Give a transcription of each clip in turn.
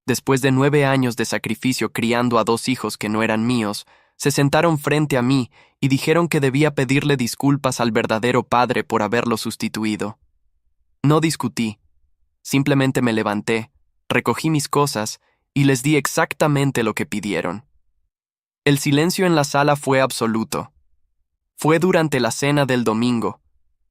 Después de 9 años de sacrificio criando a 2 hijos que no eran míos, se sentaron frente a mí y dijeron que debía pedirle disculpas al verdadero padre por haberlo sustituido. No discutí, simplemente me levanté, recogí mis cosas y les di exactamente lo que pidieron. El silencio en la sala fue absoluto. Fue durante la cena del domingo,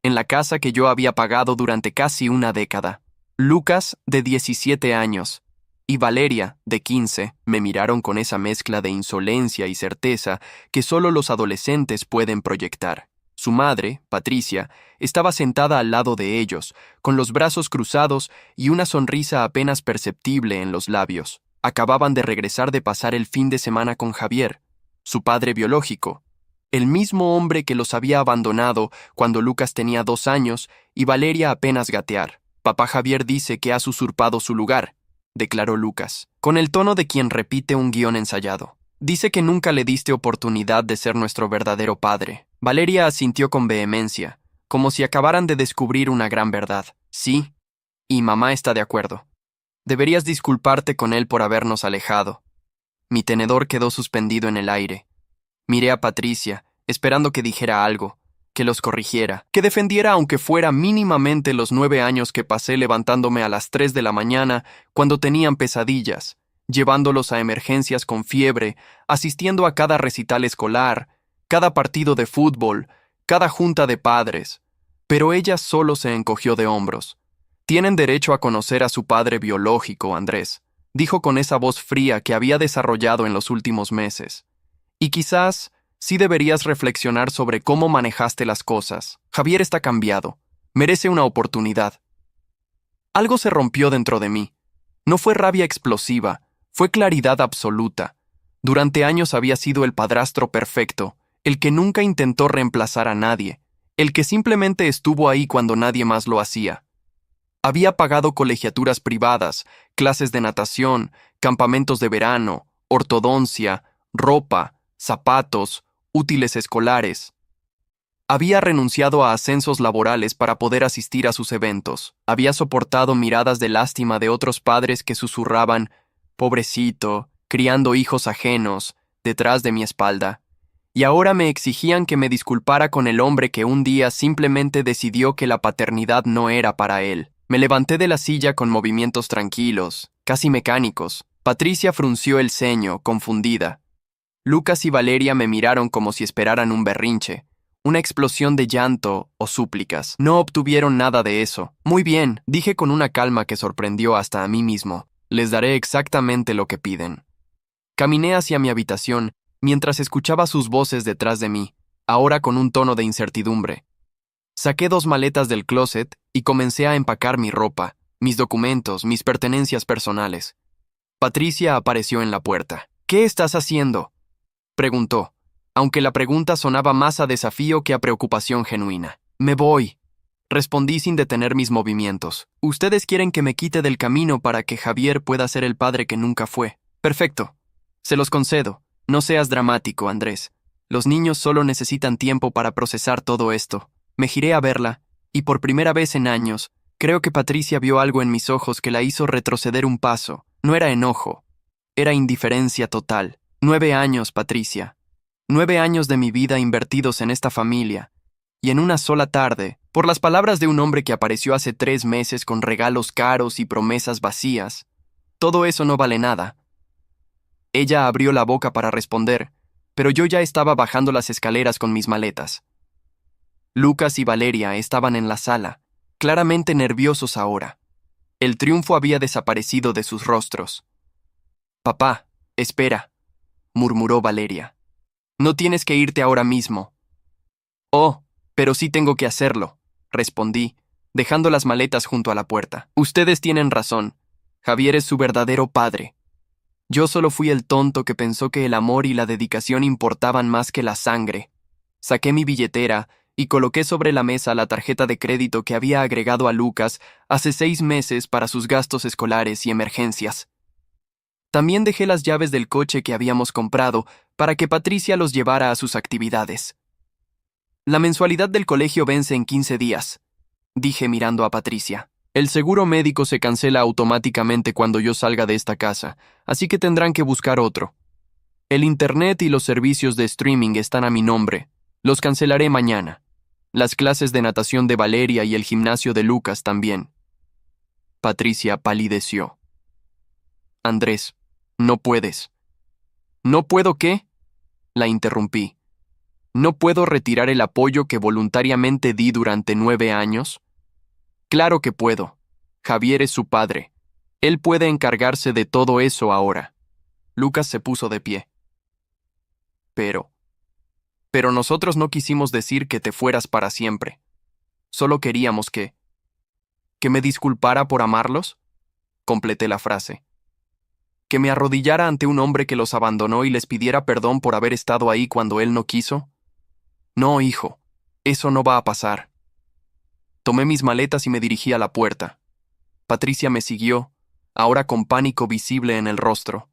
en la casa que yo había pagado durante casi una década. Lucas, de 17 años, y Valeria, de 15, me miraron con esa mezcla de insolencia y certeza que solo los adolescentes pueden proyectar. Su madre, Patricia, estaba sentada al lado de ellos, con los brazos cruzados y una sonrisa apenas perceptible en los labios. Acababan de regresar de pasar el fin de semana con Javier, su padre biológico, el mismo hombre que los había abandonado cuando Lucas tenía 2 años y Valeria apenas gatear. Papá Javier dice que has usurpado su lugar, declaró Lucas, con el tono de quien repite un guión ensayado. Dice que nunca le diste oportunidad de ser nuestro verdadero padre. Valeria asintió con vehemencia, como si acabaran de descubrir una gran verdad. Sí, y mamá está de acuerdo. Deberías disculparte con él por habernos alejado. Mi tenedor quedó suspendido en el aire. Miré a Patricia, esperando que dijera algo, que los corrigiera, que defendiera aunque fuera mínimamente los 9 años que pasé levantándome a las 3 de la mañana cuando tenían pesadillas, llevándolos a emergencias con fiebre, asistiendo a cada recital escolar, cada partido de fútbol, cada junta de padres. Pero ella solo se encogió de hombros. Tienen derecho a conocer a su padre biológico, Andrés, dijo con esa voz fría que había desarrollado en los últimos meses. Y quizás sí deberías reflexionar sobre cómo manejaste las cosas. Javier está cambiado. Merece una oportunidad. Algo se rompió dentro de mí. No fue rabia explosiva, fue claridad absoluta. Durante años había sido el padrastro perfecto, el que nunca intentó reemplazar a nadie, el que simplemente estuvo ahí cuando nadie más lo hacía. Había pagado colegiaturas privadas, clases de natación, campamentos de verano, ortodoncia, ropa, zapatos, útiles escolares. Había renunciado a ascensos laborales para poder asistir a sus eventos. Había soportado miradas de lástima de otros padres que susurraban, «Pobrecito, criando hijos ajenos», detrás de mi espalda. Y ahora me exigían que me disculpara con el hombre que un día simplemente decidió que la paternidad no era para él. Me levanté de la silla con movimientos tranquilos, casi mecánicos. Patricia frunció el ceño, confundida. Lucas y Valeria me miraron como si esperaran un berrinche, una explosión de llanto o súplicas. No obtuvieron nada de eso. Muy bien, dije con una calma que sorprendió hasta a mí mismo. Les daré exactamente lo que piden. Caminé hacia mi habitación mientras escuchaba sus voces detrás de mí, ahora con un tono de incertidumbre. Saqué 2 maletas del closet y comencé a empacar mi ropa, mis documentos, mis pertenencias personales. Patricia apareció en la puerta. «¿Qué estás haciendo?», preguntó, aunque la pregunta sonaba más a desafío que a preocupación genuina. «Me voy», respondí sin detener mis movimientos. «Ustedes quieren que me quite del camino para que Javier pueda ser el padre que nunca fue. Perfecto. Se los concedo. No seas dramático, Andrés. Los niños solo necesitan tiempo para procesar todo esto». Me giré a verla, y por primera vez en años, creo que Patricia vio algo en mis ojos que la hizo retroceder un paso. No era enojo, era indiferencia total. 9 años, Patricia. 9 años de mi vida invertidos en esta familia. Y en una sola tarde, por las palabras de un hombre que apareció hace 3 meses con regalos caros y promesas vacías, todo eso no vale nada. Ella abrió la boca para responder, pero yo ya estaba bajando las escaleras con mis maletas. Lucas y Valeria estaban en la sala, claramente nerviosos ahora. El triunfo había desaparecido de sus rostros. «Papá, espera», murmuró Valeria. «No tienes que irte ahora mismo». «Oh, pero sí tengo que hacerlo», respondí, dejando las maletas junto a la puerta. «Ustedes tienen razón. Javier es su verdadero padre. Yo solo fui el tonto que pensó que el amor y la dedicación importaban más que la sangre». Saqué mi billetera y coloqué sobre la mesa la tarjeta de crédito que había agregado a Lucas hace 6 meses para sus gastos escolares y emergencias. También dejé las llaves del coche que habíamos comprado para que Patricia los llevara a sus actividades. «La mensualidad del colegio vence en 15 días», dije mirando a Patricia. El seguro médico se cancela automáticamente cuando yo salga de esta casa, así que tendrán que buscar otro. El internet y los servicios de streaming están a mi nombre. Los cancelaré mañana. Las clases de natación de Valeria y el gimnasio de Lucas también. Patricia palideció. Andrés, no puedes. ¿No puedo qué? La interrumpí. ¿No puedo retirar el apoyo que voluntariamente di durante 9 años? Claro que puedo. Javier es su padre. Él puede encargarse de todo eso ahora. Lucas se puso de pie. Pero nosotros no quisimos decir que te fueras para siempre. Solo queríamos ¿que me disculpara por amarlos? Completé la frase. ¿Que me arrodillara ante un hombre que los abandonó y les pidiera perdón por haber estado ahí cuando él no quiso? No, hijo, eso no va a pasar. Tomé mis maletas y me dirigí a la puerta. Patricia me siguió, ahora con pánico visible en el rostro.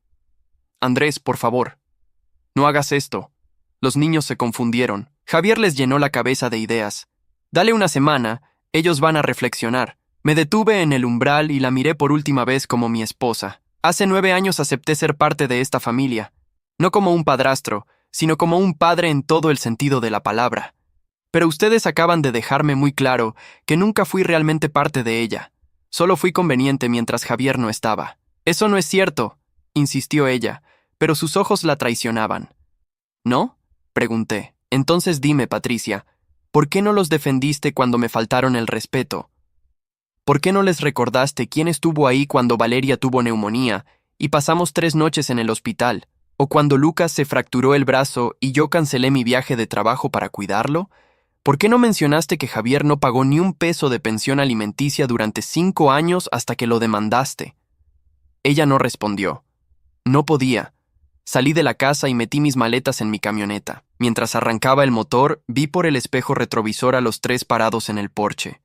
Andrés, por favor, no hagas esto. Los niños se confundieron. Javier les llenó la cabeza de ideas. Dale una semana, ellos van a reflexionar. Me detuve en el umbral y la miré por última vez como mi esposa. Hace 9 años acepté ser parte de esta familia. No como un padrastro, sino como un padre en todo el sentido de la palabra. Pero ustedes acaban de dejarme muy claro que nunca fui realmente parte de ella. Solo fui conveniente mientras Javier no estaba. Eso no es cierto, insistió ella, pero sus ojos la traicionaban. ¿No? Pregunté. Entonces dime, Patricia, ¿por qué no los defendiste cuando me faltaron el respeto? ¿Por qué no les recordaste quién estuvo ahí cuando Valeria tuvo neumonía y pasamos 3 noches en el hospital? ¿O cuando Lucas se fracturó el brazo y yo cancelé mi viaje de trabajo para cuidarlo? ¿Por qué no mencionaste que Javier no pagó ni un peso de pensión alimenticia durante 5 años hasta que lo demandaste? Ella no respondió. No podía. Salí de la casa y metí mis maletas en mi camioneta. Mientras arrancaba el motor, vi por el espejo retrovisor a los 3 parados en el porche.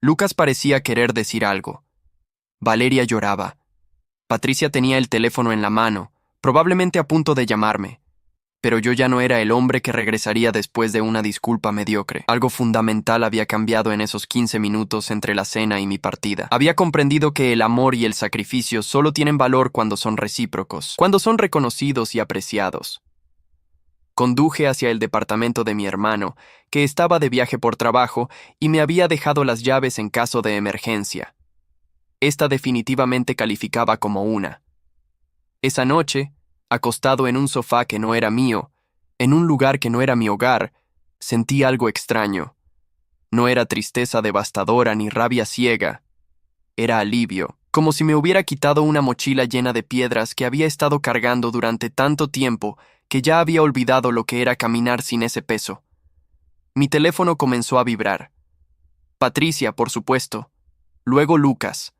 Lucas parecía querer decir algo. Valeria lloraba. Patricia tenía el teléfono en la mano, probablemente a punto de llamarme. Pero yo ya no era el hombre que regresaría después de una disculpa mediocre. Algo fundamental había cambiado en esos 15 minutos entre la cena y mi partida. Había comprendido que el amor y el sacrificio solo tienen valor cuando son recíprocos, cuando son reconocidos y apreciados. Conduje hacia el departamento de mi hermano, que estaba de viaje por trabajo y me había dejado las llaves en caso de emergencia. Esta definitivamente calificaba como una. Esa noche, acostado en un sofá que no era mío, en un lugar que no era mi hogar, sentí algo extraño. No era tristeza devastadora ni rabia ciega. Era alivio, como si me hubiera quitado una mochila llena de piedras que había estado cargando durante tanto tiempo que ya había olvidado lo que era caminar sin ese peso. Mi teléfono comenzó a vibrar. Patricia, por supuesto. Luego Lucas.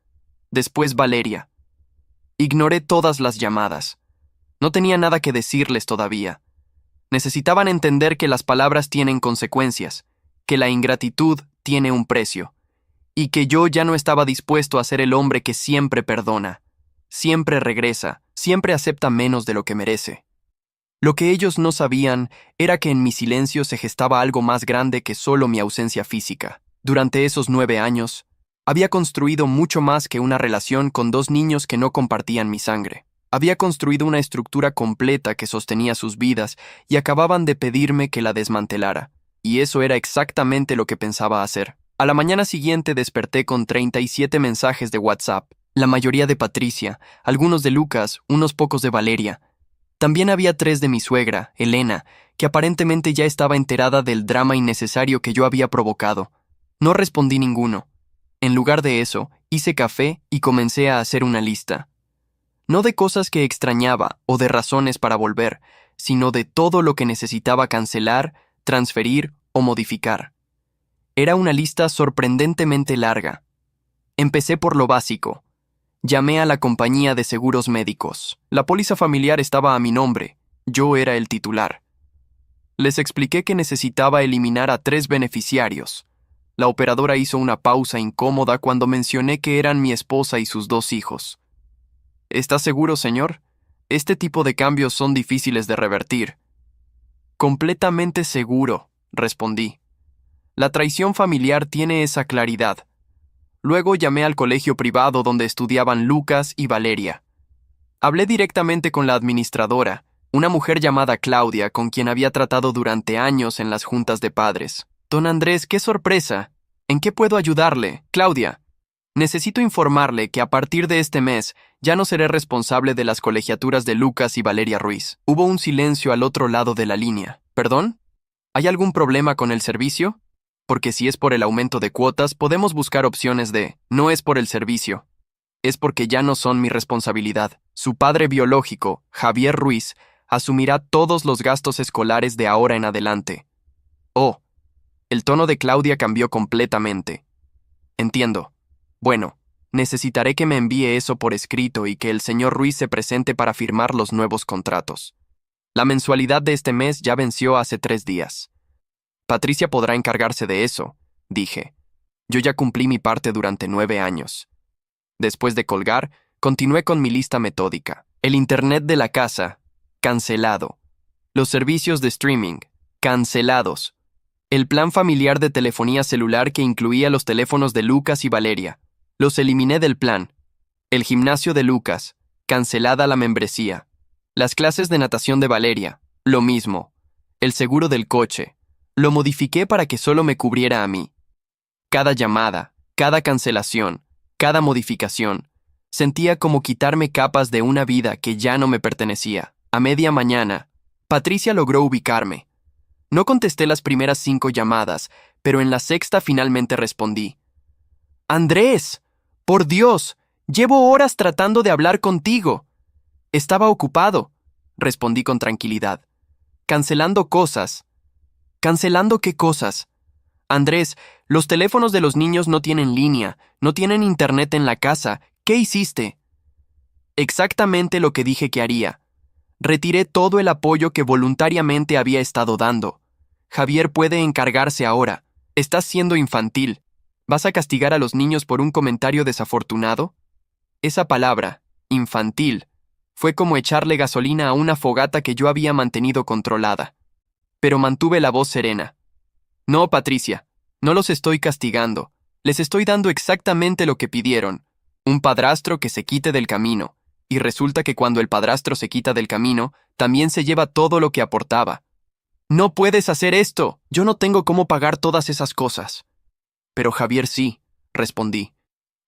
Después Valeria. Ignoré todas las llamadas. No tenía nada que decirles todavía. Necesitaban entender que las palabras tienen consecuencias, que la ingratitud tiene un precio, y que yo ya no estaba dispuesto a ser el hombre que siempre perdona, siempre regresa, siempre acepta menos de lo que merece. Lo que ellos no sabían era que en mi silencio se gestaba algo más grande que solo mi ausencia física. Durante esos 9 años, había construido mucho más que una relación con 2 niños que no compartían mi sangre. Había construido una estructura completa que sostenía sus vidas y acababan de pedirme que la desmantelara. Y eso era exactamente lo que pensaba hacer. A la mañana siguiente desperté con 37 mensajes de WhatsApp, la mayoría de Patricia, algunos de Lucas, unos pocos de Valeria. También había 3 de mi suegra, Elena, que aparentemente ya estaba enterada del drama innecesario que yo había provocado. No respondí ninguno. En lugar de eso, hice café y comencé a hacer una lista. No de cosas que extrañaba o de razones para volver, sino de todo lo que necesitaba cancelar, transferir o modificar. Era una lista sorprendentemente larga. Empecé por lo básico. Llamé a la compañía de seguros médicos. La póliza familiar estaba a mi nombre. Yo era el titular. Les expliqué que necesitaba eliminar a 3 beneficiarios. La operadora hizo una pausa incómoda cuando mencioné que eran mi esposa y sus 2 hijos. ¿Está seguro, señor? Este tipo de cambios son difíciles de revertir. Completamente seguro, respondí. La traición familiar tiene esa claridad. Luego llamé al colegio privado donde estudiaban Lucas y Valeria. Hablé directamente con la administradora, una mujer llamada Claudia, con quien había tratado durante años en las juntas de padres. Don Andrés, qué sorpresa. ¿En qué puedo ayudarle? Claudia, necesito informarle que a partir de este mes ya no seré responsable de las colegiaturas de Lucas y Valeria Ruiz. Hubo un silencio al otro lado de la línea. ¿Perdón? ¿Hay algún problema con el servicio? Porque si es por el aumento de cuotas, podemos buscar opciones de... No es por el servicio. Es porque ya no son mi responsabilidad. Su padre biológico, Javier Ruiz, asumirá todos los gastos escolares de ahora en adelante. Oh, el tono de Claudia cambió completamente. Entiendo. Bueno, necesitaré que me envíe eso por escrito y que el señor Ruiz se presente para firmar los nuevos contratos. La mensualidad de este mes ya venció hace 3 días. Patricia podrá encargarse de eso, dije. Yo ya cumplí mi parte durante 9 años. Después de colgar, continué con mi lista metódica. El internet de la casa, cancelado. Los servicios de streaming, cancelados. El plan familiar de telefonía celular que incluía los teléfonos de Lucas y Valeria. Los eliminé del plan. El gimnasio de Lucas, cancelada la membresía. Las clases de natación de Valeria, lo mismo. El seguro del coche. Lo modifiqué para que solo me cubriera a mí. Cada llamada, cada cancelación, cada modificación, sentía como quitarme capas de una vida que ya no me pertenecía. A media mañana, Patricia logró ubicarme. No contesté las primeras 5 llamadas, pero en la sexta finalmente respondí. «Andrés, por Dios, llevo horas tratando de hablar contigo». «Estaba ocupado», respondí con tranquilidad. «Cancelando cosas». «¿Cancelando qué cosas?» «Andrés, los teléfonos de los niños no tienen línea, no tienen internet en la casa. ¿Qué hiciste?» Exactamente lo que dije que haría. Retiré todo el apoyo que voluntariamente había estado dando. Javier puede encargarse ahora. Estás siendo infantil. ¿Vas a castigar a los niños por un comentario desafortunado? Esa palabra, infantil, fue como echarle gasolina a una fogata que yo había mantenido controlada. Pero mantuve la voz serena. No, Patricia, no los estoy castigando. Les estoy dando exactamente lo que pidieron. Un padrastro que se quite del camino. Y resulta que cuando el padrastro se quita del camino, también se lleva todo lo que aportaba. «No puedes hacer esto. Yo no tengo cómo pagar todas esas cosas». «Pero Javier sí», respondí.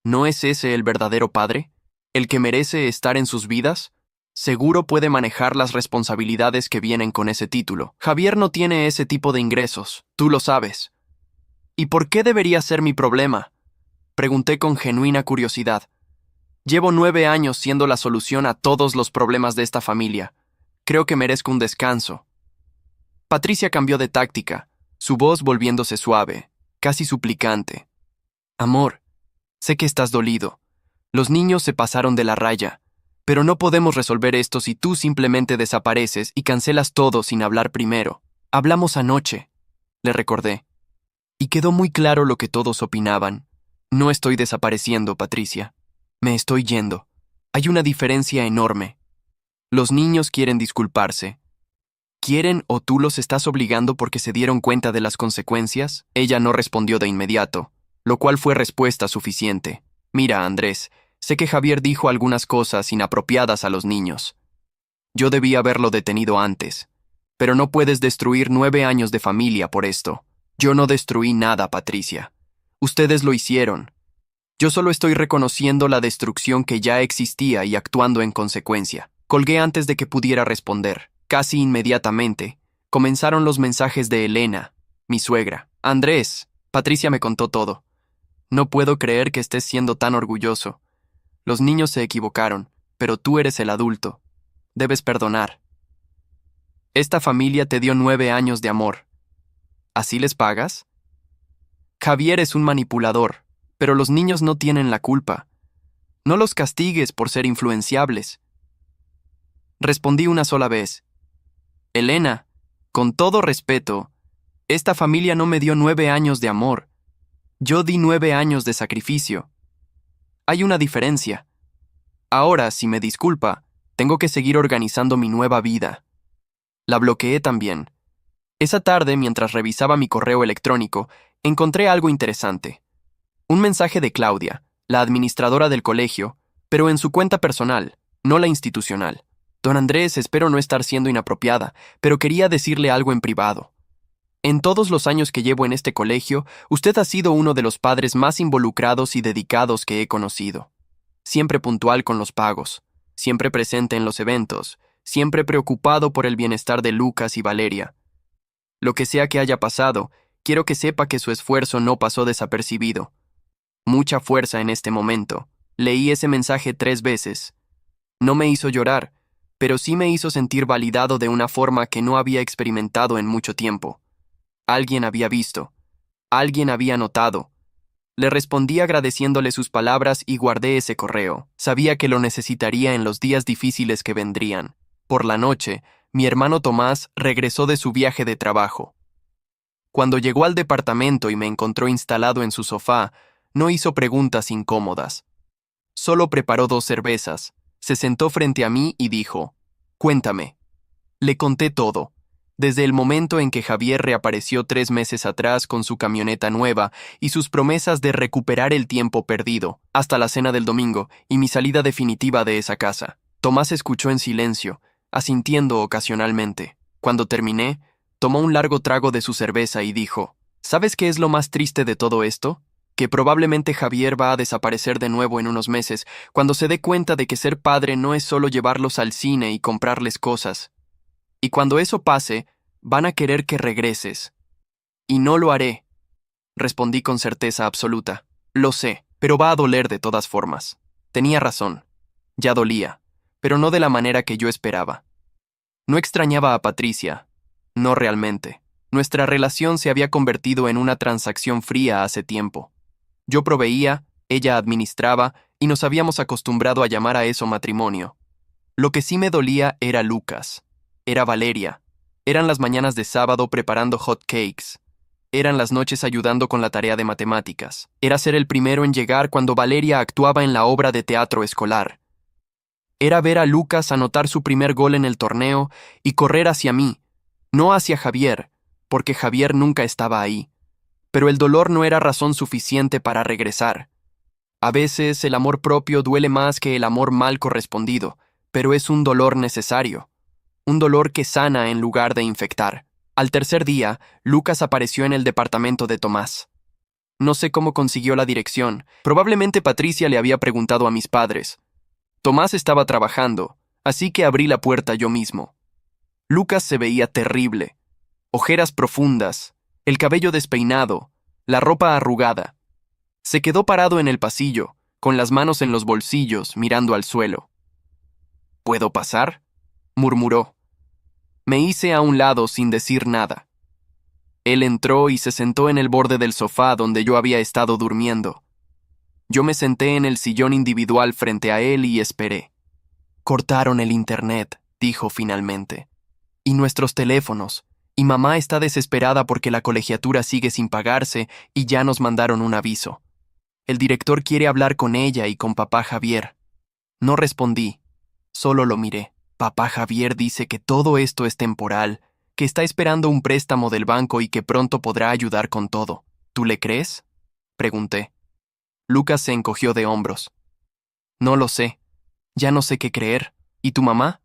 «¿No es ese el verdadero padre? ¿El que merece estar en sus vidas? Seguro puede manejar las responsabilidades que vienen con ese título. Javier no tiene ese tipo de ingresos, tú lo sabes». «¿Y por qué debería ser mi problema?», pregunté con genuina curiosidad. Llevo 9 años siendo la solución a todos los problemas de esta familia. Creo que merezco un descanso. Patricia cambió de táctica, su voz volviéndose suave, casi suplicante. «Amor, sé que estás dolido. Los niños se pasaron de la raya, pero no podemos resolver esto si tú simplemente desapareces y cancelas todo sin hablar primero. Hablamos anoche», le recordé. Y quedó muy claro lo que todos opinaban. No estoy desapareciendo, Patricia. Me estoy yendo. Hay una diferencia enorme. Los niños quieren disculparse. ¿Quieren o tú los estás obligando porque se dieron cuenta de las consecuencias? Ella no respondió de inmediato, lo cual fue respuesta suficiente. Mira, Andrés, sé que Javier dijo algunas cosas inapropiadas a los niños. Yo debí haberlo detenido antes. Pero no puedes destruir 9 años de familia por esto. Yo no destruí nada, Patricia. Ustedes lo hicieron. Yo solo estoy reconociendo la destrucción que ya existía y actuando en consecuencia. Colgué antes de que pudiera responder. Casi inmediatamente, comenzaron los mensajes de Elena, mi suegra. Andrés, Patricia me contó todo. No puedo creer que estés siendo tan orgulloso. Los niños se equivocaron, pero tú eres el adulto. Debes perdonar. Esta familia te dio 9 años de amor. ¿Así les pagas? Javier es un manipulador, pero los niños no tienen la culpa. No los castigues por ser influenciables. Respondí una sola vez. Elena, con todo respeto, esta familia no me dio 9 años de amor. Yo di 9 años de sacrificio. Hay una diferencia. Ahora, si me disculpa, tengo que seguir organizando mi nueva vida. La bloqueé también. Esa tarde, mientras revisaba mi correo electrónico, encontré algo interesante. Un mensaje de Claudia, la administradora del colegio, pero en su cuenta personal, no la institucional. Don Andrés, espero no estar siendo inapropiada, pero quería decirle algo en privado. En todos los años que llevo en este colegio, usted ha sido uno de los padres más involucrados y dedicados que he conocido. Siempre puntual con los pagos, siempre presente en los eventos, siempre preocupado por el bienestar de Lucas y Valeria. Lo que sea que haya pasado, quiero que sepa que su esfuerzo no pasó desapercibido. Mucha fuerza en este momento. Leí ese mensaje 3 veces. No me hizo llorar, pero sí me hizo sentir validado de una forma que no había experimentado en mucho tiempo. Alguien había visto. Alguien había notado. Le respondí agradeciéndole sus palabras y guardé ese correo. Sabía que lo necesitaría en los días difíciles que vendrían. Por la noche, mi hermano Tomás regresó de su viaje de trabajo. Cuando llegó al departamento y me encontró instalado en su sofá, no hizo preguntas incómodas. Solo preparó 2 cervezas, se sentó frente a mí y dijo: «Cuéntame». Le conté todo, desde el momento en que Javier reapareció 3 meses atrás con su camioneta nueva y sus promesas de recuperar el tiempo perdido, hasta la cena del domingo y mi salida definitiva de esa casa. Tomás escuchó en silencio, asintiendo ocasionalmente. Cuando terminé, tomó un largo trago de su cerveza y dijo: «¿Sabes qué es lo más triste de todo esto? Que probablemente Javier va a desaparecer de nuevo en unos meses, cuando se dé cuenta de que ser padre no es solo llevarlos al cine y comprarles cosas. Y cuando eso pase, van a querer que regreses». «Y no lo haré», respondí con certeza absoluta. «Lo sé, pero va a doler de todas formas». Tenía razón. Ya dolía, pero no de la manera que yo esperaba. No extrañaba a Patricia. No realmente. Nuestra relación se había convertido en una transacción fría hace tiempo. Yo proveía, ella administraba, y nos habíamos acostumbrado a llamar a eso matrimonio. Lo que sí me dolía era Lucas. Era Valeria. Eran las mañanas de sábado preparando hot cakes. Eran las noches ayudando con la tarea de matemáticas. Era ser el primero en llegar cuando Valeria actuaba en la obra de teatro escolar. Era ver a Lucas anotar su primer gol en el torneo y correr hacia mí, no hacia Javier, porque Javier nunca estaba ahí. Pero el dolor no era razón suficiente para regresar. A veces el amor propio duele más que el amor mal correspondido, pero es un dolor necesario. Un dolor que sana en lugar de infectar. Al tercer día, Lucas apareció en el departamento de Tomás. No sé cómo consiguió la dirección. Probablemente Patricia le había preguntado a mis padres. Tomás estaba trabajando, así que abrí la puerta yo mismo. Lucas se veía terrible. Ojeras profundas, el cabello despeinado, la ropa arrugada. Se quedó parado en el pasillo, con las manos en los bolsillos, mirando al suelo. «¿Puedo pasar?», murmuró. Me hice a un lado sin decir nada. Él entró y se sentó en el borde del sofá donde yo había estado durmiendo. Yo me senté en el sillón individual frente a él y esperé. «Cortaron el internet», dijo finalmente. «Y nuestros teléfonos. Y mamá está desesperada porque la colegiatura sigue sin pagarse y ya nos mandaron un aviso. El director quiere hablar con ella y con papá Javier». No respondí, solo lo miré. Papá Javier dice que todo esto es temporal, que está esperando un préstamo del banco y que pronto podrá ayudar con todo. ¿Tú le crees?, pregunté. Lucas se encogió de hombros. «No lo sé. Ya no sé qué creer. ¿Y tu mamá?»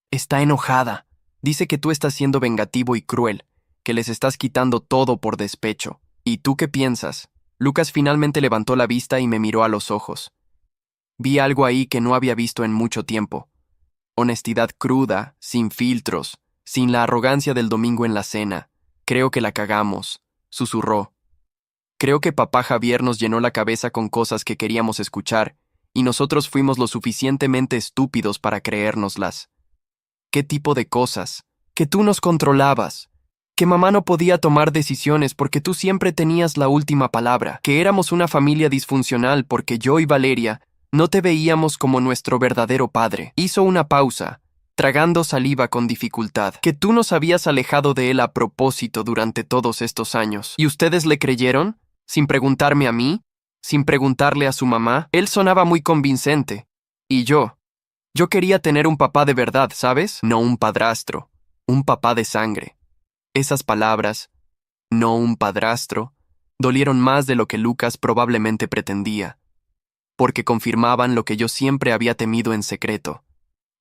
«Está enojada. Dice que tú estás siendo vengativo y cruel, que les estás quitando todo por despecho. ¿Y tú qué piensas?». Lucas finalmente levantó la vista y me miró a los ojos. Vi algo ahí que no había visto en mucho tiempo. Honestidad cruda, sin filtros, sin la arrogancia del domingo en la cena. «Creo que la cagamos», susurró. «Creo que papá Javier nos llenó la cabeza con cosas que queríamos escuchar, y nosotros fuimos lo suficientemente estúpidos para creérnoslas». «¿Qué tipo de cosas?». «Que tú nos controlabas. Que mamá no podía tomar decisiones porque tú siempre tenías la última palabra. Que éramos una familia disfuncional porque yo y Valeria no te veíamos como nuestro verdadero padre». Hizo una pausa, tragando saliva con dificultad. «Que tú nos habías alejado de él a propósito durante todos estos años. ¿Y ustedes le creyeron? Sin preguntarme a mí, sin preguntarle a su mamá». Él sonaba muy convincente. Y yo quería tener un papá de verdad, ¿sabes? No un padrastro, un papá de sangre. Esas palabras, no un padrastro, dolieron más de lo que Lucas probablemente pretendía, porque confirmaban lo que yo siempre había temido en secreto,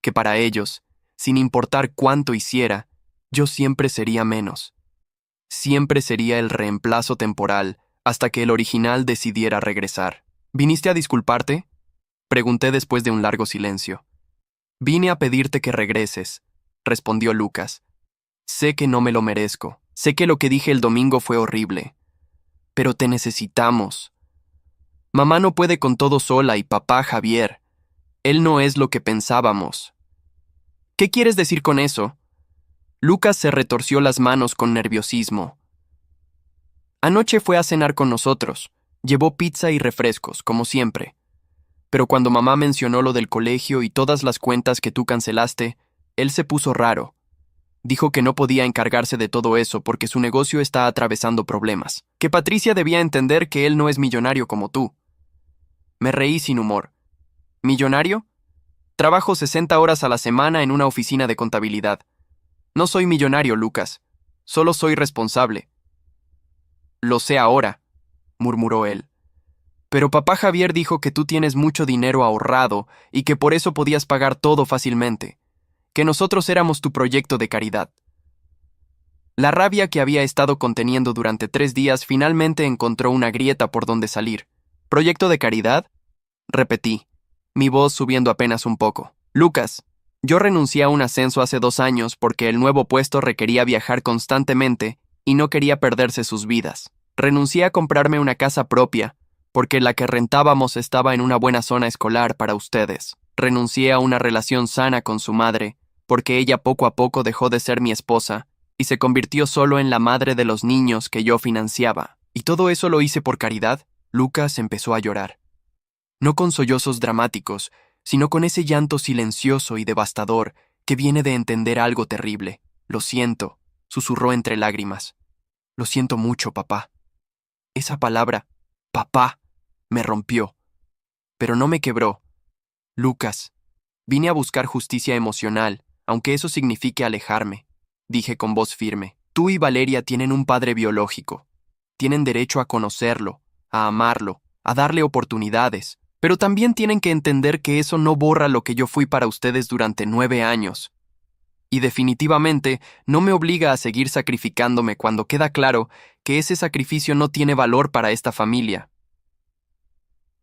que para ellos, sin importar cuánto hiciera, yo siempre sería menos. Siempre sería el reemplazo temporal hasta que el original decidiera regresar. ¿Viniste a disculparte?, pregunté después de un largo silencio. Vine a pedirte que regreses, respondió Lucas. Sé que no me lo merezco, sé que lo que dije el domingo fue horrible, pero te necesitamos. Mamá no puede con todo sola y papá Javier. Él no es lo que pensábamos. ¿Qué quieres decir con eso? Lucas se retorció las manos con nerviosismo. Anoche fue a cenar con nosotros. Llevó pizza y refrescos, como siempre. Pero cuando mamá mencionó lo del colegio y todas las cuentas que tú cancelaste, él se puso raro. Dijo que no podía encargarse de todo eso porque su negocio está atravesando problemas. Que Patricia debía entender que él no es millonario como tú. Me reí sin humor. ¿Millonario? Trabajo 60 horas a la semana en una oficina de contabilidad. No soy millonario, Lucas. Solo soy responsable. Lo sé ahora, murmuró él. Pero papá Javier dijo que tú tienes mucho dinero ahorrado y que por eso podías pagar todo fácilmente, que nosotros éramos tu proyecto de caridad. La rabia que había estado conteniendo durante 3 días finalmente encontró una grieta por donde salir. ¿Proyecto de caridad?, repetí, mi voz subiendo apenas un poco. Lucas, yo renuncié a un ascenso hace 2 años porque el nuevo puesto requería viajar constantemente y no quería perderse sus vidas. Renuncié a comprarme una casa propia porque la que rentábamos estaba en una buena zona escolar para ustedes. Renuncié a una relación sana con su madre, porque ella poco a poco dejó de ser mi esposa y se convirtió solo en la madre de los niños que yo financiaba. ¿Y todo eso lo hice por caridad? Lucas empezó a llorar. No con sollozos dramáticos, sino con ese llanto silencioso y devastador que viene de entender algo terrible. Lo siento, susurró entre lágrimas. Lo siento mucho, papá. Esa palabra, papá, me rompió, pero no me quebró. Lucas, vine a buscar justicia emocional, aunque eso signifique alejarme, dije con voz firme. Tú y Valeria tienen un padre biológico. Tienen derecho a conocerlo, a amarlo, a darle oportunidades, pero también tienen que entender que eso no borra lo que yo fui para ustedes durante 9 años. Y definitivamente no me obliga a seguir sacrificándome cuando queda claro que ese sacrificio no tiene valor para esta familia.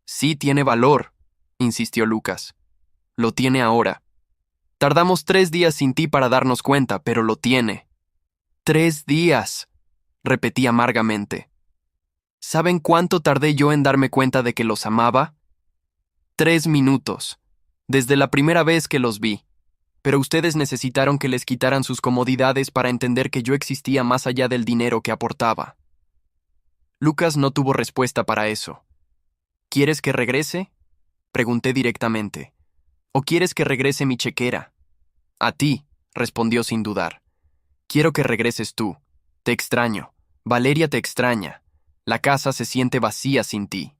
Sí tiene valor, insistió Lucas. Lo tiene ahora. Tardamos 3 días sin ti para darnos cuenta, pero lo tiene. 3 días, repetí amargamente. ¿Saben cuánto tardé yo en darme cuenta de que los amaba? 3 minutos, desde la primera vez que los vi. Pero ustedes necesitaron que les quitaran sus comodidades para entender que yo existía más allá del dinero que aportaba. Lucas no tuvo respuesta para eso. ¿Quieres que regrese?, pregunté directamente. ¿O quieres que regrese mi chequera? A ti, respondió sin dudar. Quiero que regreses tú. Te extraño. Valeria te extraña. La casa se siente vacía sin ti.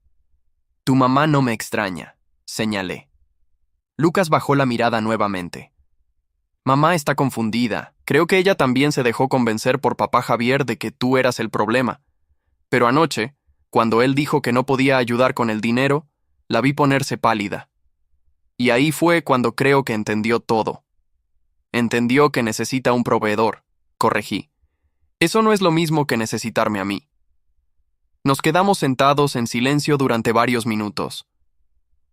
Tu mamá no me extraña, señalé. Lucas bajó la mirada nuevamente. Mamá está confundida. Creo que ella también se dejó convencer por papá Javier de que tú eras el problema. Pero anoche, cuando él dijo que no podía ayudar con el dinero, la vi ponerse pálida. Y ahí fue cuando creo que entendió todo. Entendió que necesita un proveedor, corregí. Eso no es lo mismo que necesitarme a mí. Nos quedamos sentados en silencio durante varios minutos.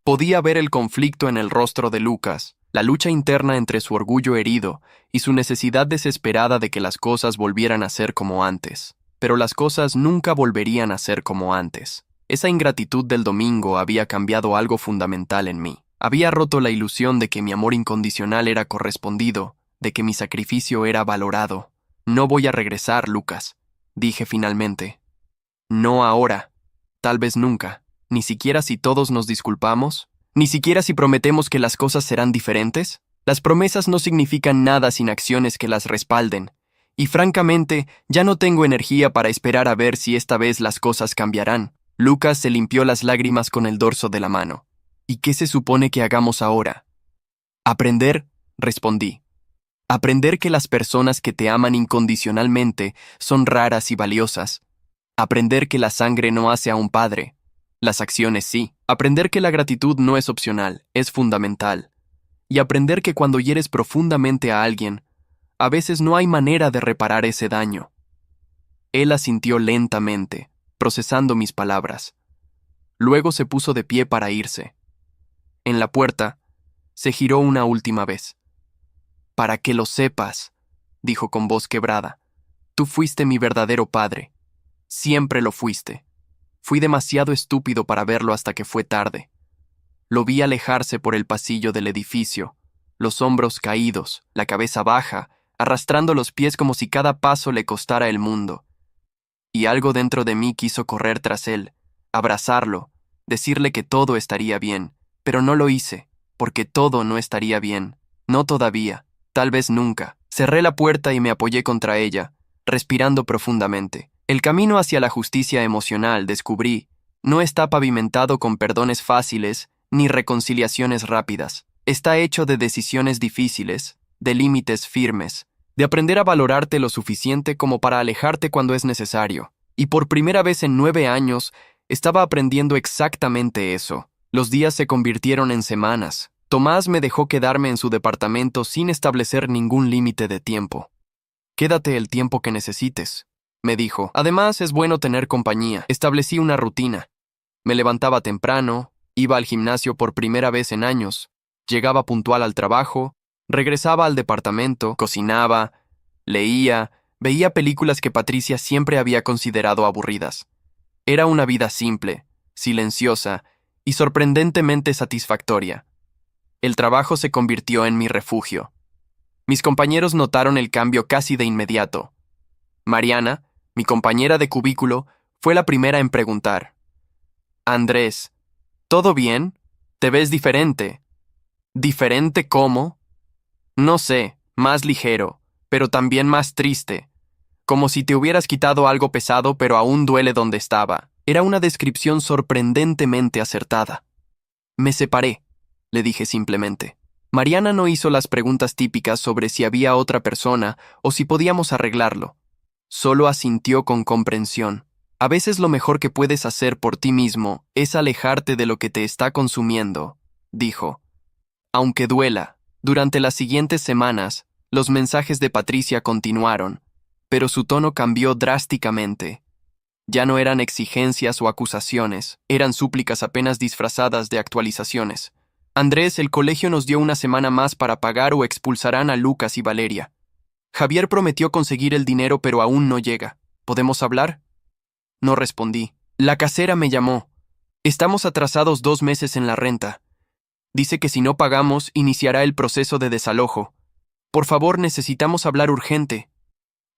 Podía ver el conflicto en el rostro de Lucas, la lucha interna entre su orgullo herido y su necesidad desesperada de que las cosas volvieran a ser como antes. Pero las cosas nunca volverían a ser como antes. Esa ingratitud del domingo había cambiado algo fundamental en mí. Había roto la ilusión de que mi amor incondicional era correspondido, de que mi sacrificio era valorado. No voy a regresar, Lucas, dije finalmente. No ahora, tal vez nunca, ni siquiera si todos nos disculpamos, ni siquiera si prometemos que las cosas serán diferentes. Las promesas no significan nada sin acciones que las respalden, y francamente ya no tengo energía para esperar a ver si esta vez las cosas cambiarán. Lucas se limpió las lágrimas con el dorso de la mano. ¿Y qué se supone que hagamos ahora? Aprender, respondí. Aprender que las personas que te aman incondicionalmente son raras y valiosas. Aprender que la sangre no hace a un padre. Las acciones sí. Aprender que la gratitud no es opcional, es fundamental. Y aprender que cuando hieres profundamente a alguien, a veces no hay manera de reparar ese daño. Él asintió lentamente, procesando mis palabras. Luego se puso de pie para irse. En la puerta, se giró una última vez. Para que lo sepas, dijo con voz quebrada, tú fuiste mi verdadero padre. Siempre lo fuiste. Fui demasiado estúpido para verlo hasta que fue tarde. Lo vi alejarse por el pasillo del edificio, los hombros caídos, la cabeza baja, arrastrando los pies como si cada paso le costara el mundo. Y algo dentro de mí quiso correr tras él, abrazarlo, decirle que todo estaría bien, pero no lo hice, porque todo no estaría bien, no todavía, tal vez nunca. Cerré la puerta y me apoyé contra ella, respirando profundamente. El camino hacia la justicia emocional, descubrí, no está pavimentado con perdones fáciles ni reconciliaciones rápidas. Está hecho de decisiones difíciles, de límites firmes, de aprender a valorarte lo suficiente como para alejarte cuando es necesario. Y por primera vez en 9 años, estaba aprendiendo exactamente eso. Los días se convirtieron en semanas. Tomás me dejó quedarme en su departamento sin establecer ningún límite de tiempo. Quédate el tiempo que necesites, me dijo. Además, es bueno tener compañía. Establecí una rutina. Me levantaba temprano, iba al gimnasio por primera vez en años, llegaba puntual al trabajo, regresaba al departamento, cocinaba, leía, veía películas que Patricia siempre había considerado aburridas. Era una vida simple, silenciosa y sorprendentemente satisfactoria. El trabajo se convirtió en mi refugio. Mis compañeros notaron el cambio casi de inmediato. Mariana, mi compañera de cubículo, fue la primera en preguntar. Andrés, ¿todo bien? Te ves diferente. ¿Diferente cómo? No sé, más ligero, pero también más triste. Como si te hubieras quitado algo pesado, pero aún duele donde estaba. Era una descripción sorprendentemente acertada. Me separé, le dije simplemente. Mariana no hizo las preguntas típicas sobre si había otra persona o si podíamos arreglarlo. Solo asintió con comprensión. A veces lo mejor que puedes hacer por ti mismo es alejarte de lo que te está consumiendo, dijo. Aunque duela, durante las siguientes semanas, los mensajes de Patricia continuaron, pero su tono cambió drásticamente. Ya no eran exigencias o acusaciones, eran súplicas apenas disfrazadas de actualizaciones. Andrés, el colegio nos dio una semana más para pagar o expulsarán a Lucas y Valeria. Javier prometió conseguir el dinero, pero aún no llega. ¿Podemos hablar? No respondí. La casera me llamó. Estamos atrasados 2 meses en la renta. Dice que si no pagamos, iniciará el proceso de desalojo. Por favor, necesitamos hablar urgente.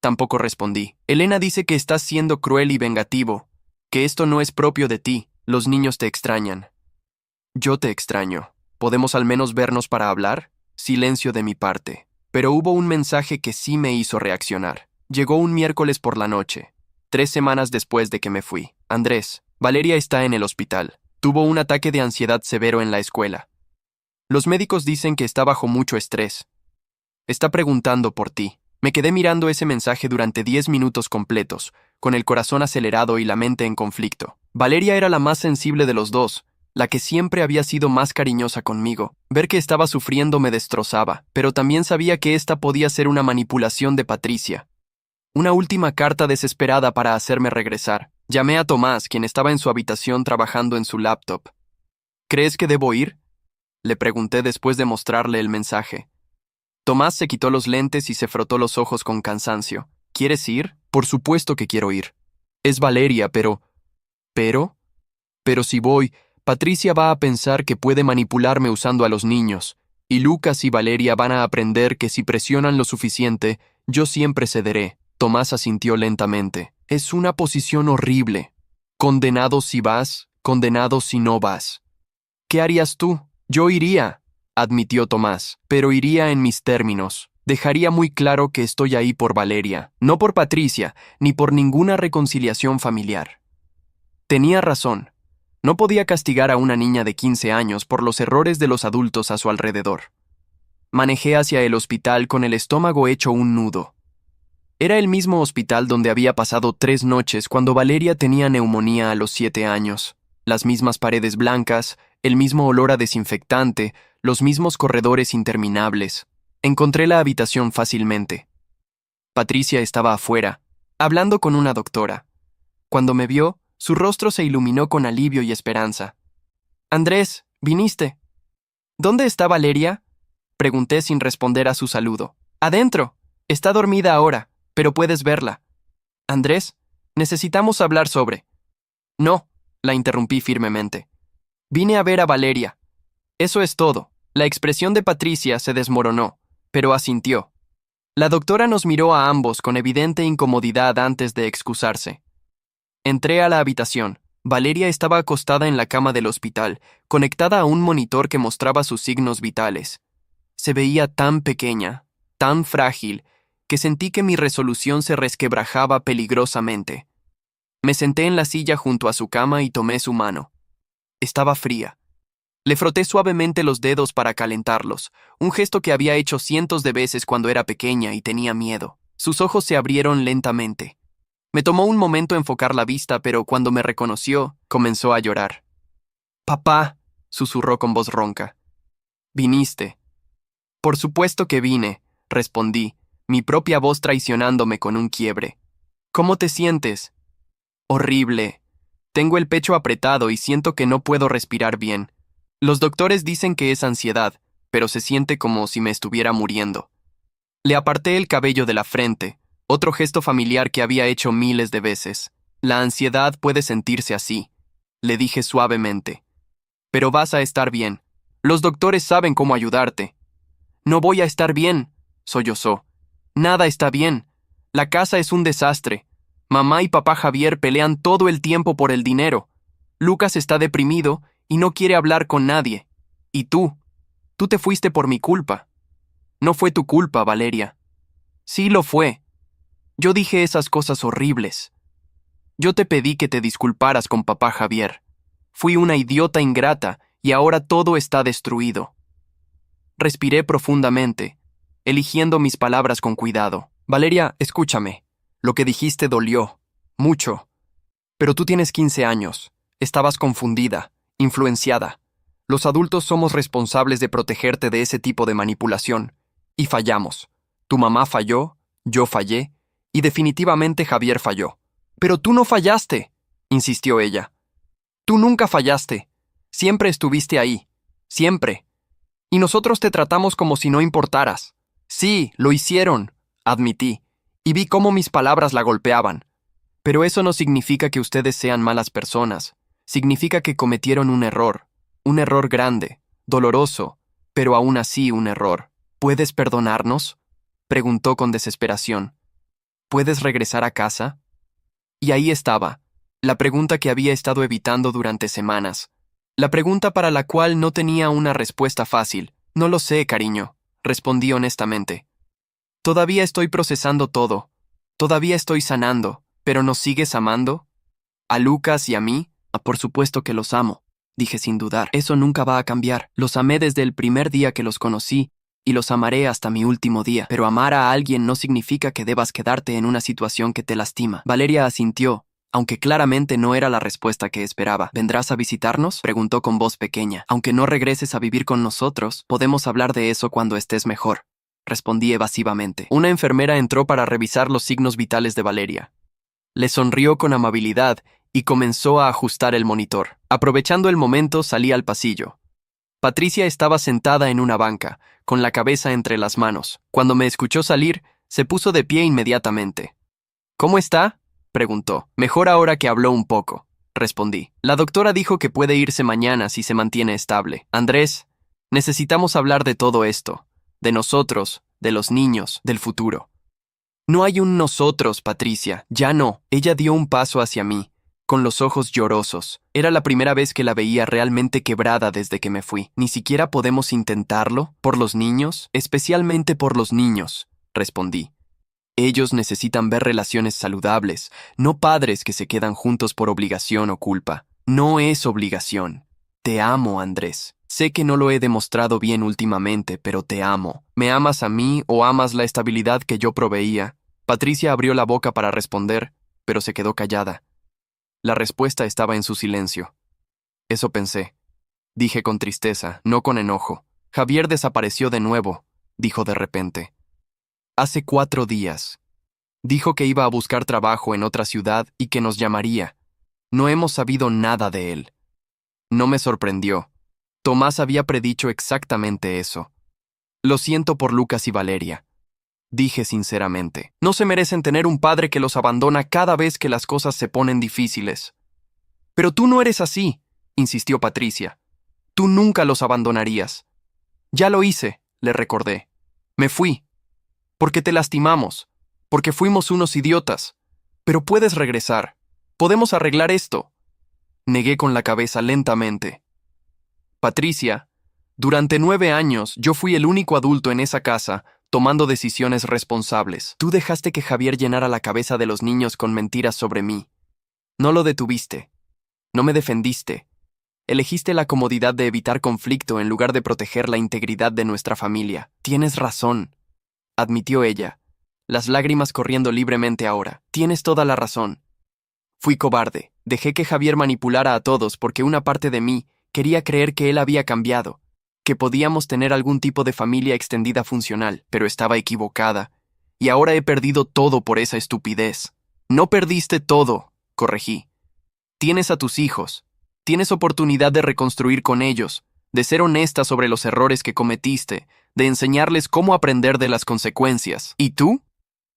Tampoco respondí. Elena dice que estás siendo cruel y vengativo, que esto no es propio de ti, los niños te extrañan. Yo te extraño. ¿Podemos al menos vernos para hablar? Silencio de mi parte. Pero hubo un mensaje que sí me hizo reaccionar. Llegó un miércoles por la noche, 3 semanas después de que me fui. Andrés, Valeria está en el hospital. Tuvo un ataque de ansiedad severo en la escuela. Los médicos dicen que está bajo mucho estrés. Está preguntando por ti. Me quedé mirando ese mensaje durante 10 minutos completos, con el corazón acelerado y la mente en conflicto. Valeria era la más sensible de los dos, la que siempre había sido más cariñosa conmigo. Ver que estaba sufriendo me destrozaba, pero también sabía que esta podía ser una manipulación de Patricia. Una última carta desesperada para hacerme regresar. Llamé a Tomás, quien estaba en su habitación trabajando en su laptop. ¿Crees que debo ir?, le pregunté después de mostrarle el mensaje. Tomás se quitó los lentes y se frotó los ojos con cansancio. ¿Quieres ir? Por supuesto que quiero ir. Es Valeria, pero... ¿Pero? Pero si voy, Patricia va a pensar que puede manipularme usando a los niños, y Lucas y Valeria van a aprender que si presionan lo suficiente, yo siempre cederé. Tomás asintió lentamente. Es una posición horrible. Condenado si vas, condenado si no vas. ¿Qué harías tú? Yo iría, admitió Tomás, pero iría en mis términos. Dejaría muy claro que estoy ahí por Valeria, no por Patricia, ni por ninguna reconciliación familiar. Tenía razón. No podía castigar a una niña de 15 años por los errores de los adultos a su alrededor. Manejé hacia el hospital con el estómago hecho un nudo. Era el mismo hospital donde había pasado 3 noches cuando Valeria tenía neumonía a los 7 años. Las mismas paredes blancas, el mismo olor a desinfectante, los mismos corredores interminables. Encontré la habitación fácilmente. Patricia estaba afuera, hablando con una doctora. Cuando me vio, su rostro se iluminó con alivio y esperanza. «Andrés, viniste». «¿Dónde está Valeria?», pregunté sin responder a su saludo. «Adentro. Está dormida ahora, pero puedes verla». «Andrés, necesitamos hablar sobre». «No», la interrumpí firmemente. «Vine a ver a Valeria. Eso es todo». La expresión de Patricia se desmoronó, pero asintió. La doctora nos miró a ambos con evidente incomodidad antes de excusarse. Entré a la habitación. Valeria estaba acostada en la cama del hospital, conectada a un monitor que mostraba sus signos vitales. Se veía tan pequeña, tan frágil, que sentí que mi resolución se resquebrajaba peligrosamente. Me senté en la silla junto a su cama y tomé su mano. Estaba fría. Le froté suavemente los dedos para calentarlos, un gesto que había hecho cientos de veces cuando era pequeña y tenía miedo. Sus ojos se abrieron lentamente. Me tomó un momento enfocar la vista, pero cuando me reconoció, comenzó a llorar. «Papá», susurró con voz ronca. «Viniste». «Por supuesto que vine», respondí, mi propia voz traicionándome con un quiebre. «¿Cómo te sientes?» «Horrible. Tengo el pecho apretado y siento que no puedo respirar bien. Los doctores dicen que es ansiedad, pero se siente como si me estuviera muriendo». Le aparté el cabello de la frente, otro gesto familiar que había hecho miles de veces. «La ansiedad puede sentirse así», le dije suavemente. «Pero vas a estar bien. Los doctores saben cómo ayudarte». «No voy a estar bien», sollozó. «Nada está bien. La casa es un desastre. Mamá y papá Javier pelean todo el tiempo por el dinero. Lucas está deprimido y no quiere hablar con nadie. Y tú te fuiste por mi culpa». «No fue tu culpa, Valeria». «Sí lo fue. Yo dije esas cosas horribles. Yo te pedí que te disculparas con papá Javier. Fui una idiota ingrata y ahora todo está destruido». Respiré profundamente, eligiendo mis palabras con cuidado. «Valeria, escúchame. Lo que dijiste dolió. Mucho. Pero tú tienes 15 años. Estabas confundida, influenciada. Los adultos somos responsables de protegerte de ese tipo de manipulación. Y fallamos. Tu mamá falló, yo fallé, y definitivamente Javier falló». «Pero tú no fallaste», insistió ella. «Tú nunca fallaste. Siempre estuviste ahí. Siempre. Y nosotros te tratamos como si no importaras». «Sí, lo hicieron», admití, y vi cómo mis palabras la golpeaban. «Pero eso no significa que ustedes sean malas personas. Significa que cometieron un error grande, doloroso, pero aún así un error. ¿Puedes perdonarnos?», preguntó con desesperación. «¿Puedes regresar a casa?». Y ahí estaba, la pregunta que había estado evitando durante semanas. La pregunta para la cual no tenía una respuesta fácil. «No lo sé, cariño», respondí honestamente. «Todavía estoy procesando todo. Todavía estoy sanando. ¿Pero nos sigues amando? ¿A Lucas y a mí?». «Por supuesto que los amo», dije sin dudar. «Eso nunca va a cambiar. Los amé desde el primer día que los conocí y los amaré hasta mi último día. Pero amar a alguien no significa que debas quedarte en una situación que te lastima». Valeria asintió, aunque claramente no era la respuesta que esperaba. «¿Vendrás a visitarnos?», preguntó con voz pequeña. «Aunque no regreses a vivir con nosotros, podemos hablar de eso cuando estés mejor», respondí evasivamente. Una enfermera entró para revisar los signos vitales de Valeria. Le sonrió con amabilidad y comenzó a ajustar el monitor. Aprovechando el momento, salí al pasillo. Patricia estaba sentada en una banca, con la cabeza entre las manos. Cuando me escuchó salir, se puso de pie inmediatamente. «¿Cómo está?», preguntó. «Mejor ahora que habló un poco», respondí. «La doctora dijo que puede irse mañana si se mantiene estable. Andrés, necesitamos hablar de todo esto, de nosotros, de los niños, del futuro». «No hay un nosotros, Patricia, ya no». Ella dio un paso hacia mí, con los ojos llorosos. Era la primera vez que la veía realmente quebrada desde que me fui. «¿Ni siquiera podemos intentarlo? ¿Por los niños? Especialmente por los niños», respondí. «Ellos necesitan ver relaciones saludables, no padres que se quedan juntos por obligación o culpa». «No es obligación. Te amo, Andrés. Sé que no lo he demostrado bien últimamente, pero te amo. ¿Me amas a mí o amas la estabilidad que yo proveía?». Patricia abrió la boca para responder, pero se quedó callada. La respuesta estaba en su silencio. Eso pensé. Dije con tristeza, no con enojo. Javier desapareció de nuevo, dijo de repente. Hace 4 días. Dijo que iba a buscar trabajo en otra ciudad y que nos llamaría. No hemos sabido nada de él. No me sorprendió. Tomás había predicho exactamente eso. Lo siento por Lucas y Valeria. Dije sinceramente. No se merecen tener un padre que los abandona cada vez que las cosas se ponen difíciles. Pero tú no eres así, insistió Patricia. Tú nunca los abandonarías. Ya lo hice, le recordé. Me fui. Porque te lastimamos. Porque fuimos unos idiotas. Pero puedes regresar. Podemos arreglar esto. Negué con la cabeza lentamente. Patricia, durante 9 años yo fui el único adulto en esa casa, tomando decisiones responsables. Tú dejaste que Javier llenara la cabeza de los niños con mentiras sobre mí. No lo detuviste. No me defendiste. Elegiste la comodidad de evitar conflicto en lugar de proteger la integridad de nuestra familia. Tienes razón, admitió ella, las lágrimas corriendo libremente ahora. Tienes toda la razón. Fui cobarde. Dejé que Javier manipulara a todos porque una parte de mí quería creer que él había cambiado, que podíamos tener algún tipo de familia extendida funcional, pero estaba equivocada, y ahora he perdido todo por esa estupidez. No perdiste todo, corregí. Tienes a tus hijos, tienes oportunidad de reconstruir con ellos, de ser honesta sobre los errores que cometiste, de enseñarles cómo aprender de las consecuencias. ¿Y tú?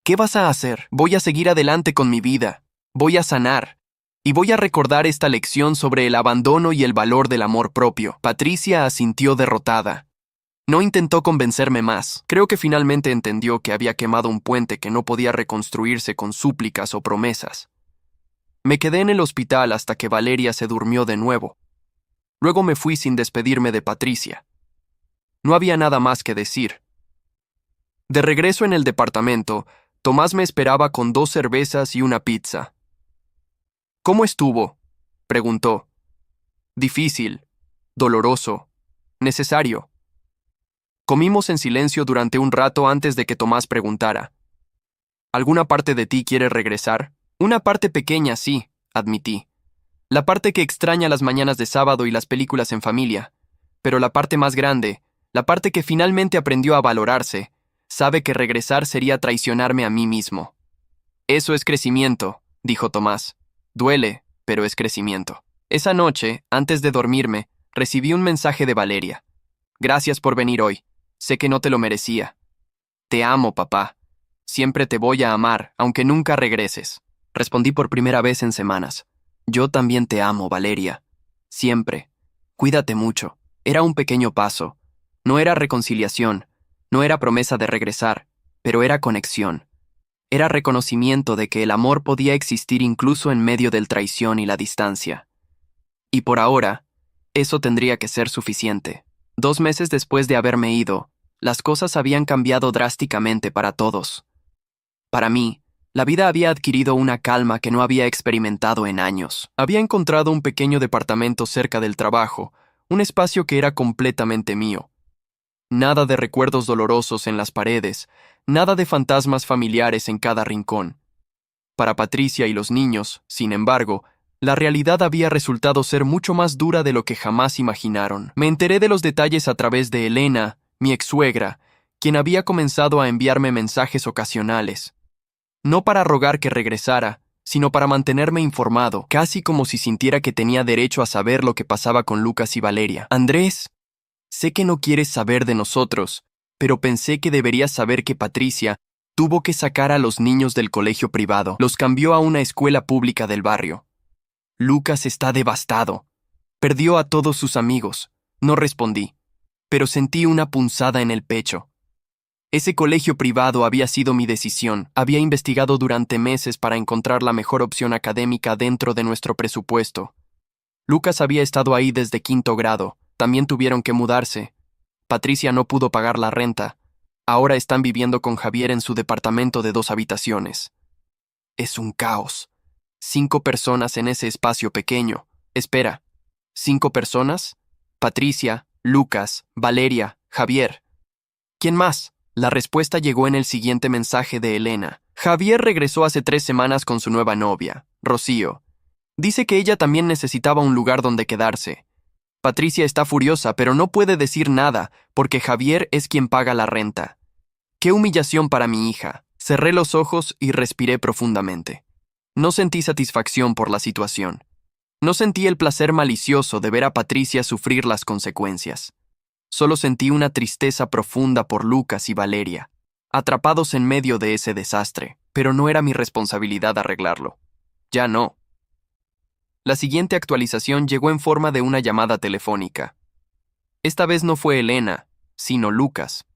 ¿Qué vas a hacer? Voy a seguir adelante con mi vida, voy a sanar. Y voy a recordar esta lección sobre el abandono y el valor del amor propio. Patricia asintió derrotada. No intentó convencerme más. Creo que finalmente entendió que había quemado un puente que no podía reconstruirse con súplicas o promesas. Me quedé en el hospital hasta que Valeria se durmió de nuevo. Luego me fui sin despedirme de Patricia. No había nada más que decir. De regreso en el departamento, Tomás me esperaba con 2 cervezas y una pizza. ¿Cómo estuvo?, preguntó. Difícil, doloroso, necesario. Comimos en silencio durante un rato antes de que Tomás preguntara. ¿Alguna parte de ti quiere regresar? Una parte pequeña, sí, admití. La parte que extraña las mañanas de sábado y las películas en familia. Pero la parte más grande, la parte que finalmente aprendió a valorarse, sabe que regresar sería traicionarme a mí mismo. Eso es crecimiento, dijo Tomás. Duele, pero es crecimiento. Esa noche, antes de dormirme, recibí un mensaje de Valeria. Gracias por venir hoy. Sé que no te lo merecía. Te amo, papá. Siempre te voy a amar, aunque nunca regreses. Respondí por primera vez en semanas. Yo también te amo, Valeria. Siempre. Cuídate mucho. Era un pequeño paso. No era reconciliación. No era promesa de regresar, pero era conexión. Era reconocimiento de que el amor podía existir incluso en medio del traición y la distancia. Y por ahora, eso tendría que ser suficiente. 2 meses después de haberme ido, las cosas habían cambiado drásticamente para todos. Para mí, la vida había adquirido una calma que no había experimentado en años. Había encontrado un pequeño departamento cerca del trabajo, un espacio que era completamente mío. Nada de recuerdos dolorosos en las paredes, nada de fantasmas familiares en cada rincón. Para Patricia y los niños, sin embargo, la realidad había resultado ser mucho más dura de lo que jamás imaginaron. Me enteré de los detalles a través de Elena, mi ex-suegra, quien había comenzado a enviarme mensajes ocasionales. No para rogar que regresara, sino para mantenerme informado, casi como si sintiera que tenía derecho a saber lo que pasaba con Lucas y Valeria. Andrés, sé que no quieres saber de nosotros, pero pensé que deberías saber que Patricia tuvo que sacar a los niños del colegio privado. Los cambió a una escuela pública del barrio. Lucas está devastado. Perdió a todos sus amigos. No respondí, pero sentí una punzada en el pecho. Ese colegio privado había sido mi decisión. Había investigado durante meses para encontrar la mejor opción académica dentro de nuestro presupuesto. Lucas había estado ahí desde 5º grado. También tuvieron que mudarse. Patricia no pudo pagar la renta. Ahora están viviendo con Javier en su departamento de 2 habitaciones. Es un caos. 5 personas en ese espacio pequeño. Espera, ¿5 personas? Patricia, Lucas, Valeria, Javier. ¿Quién más? La respuesta llegó en el siguiente mensaje de Elena. Javier regresó hace 3 semanas con su nueva novia, Rocío. Dice que ella también necesitaba un lugar donde quedarse. Patricia está furiosa, pero no puede decir nada, porque Javier es quien paga la renta. ¡Qué humillación para mi hija! Cerré los ojos y respiré profundamente. No sentí satisfacción por la situación. No sentí el placer malicioso de ver a Patricia sufrir las consecuencias. Solo sentí una tristeza profunda por Lucas y Valeria, atrapados en medio de ese desastre, pero no era mi responsabilidad arreglarlo. Ya no. La siguiente actualización llegó en forma de una llamada telefónica. Esta vez no fue Elena, sino Lucas.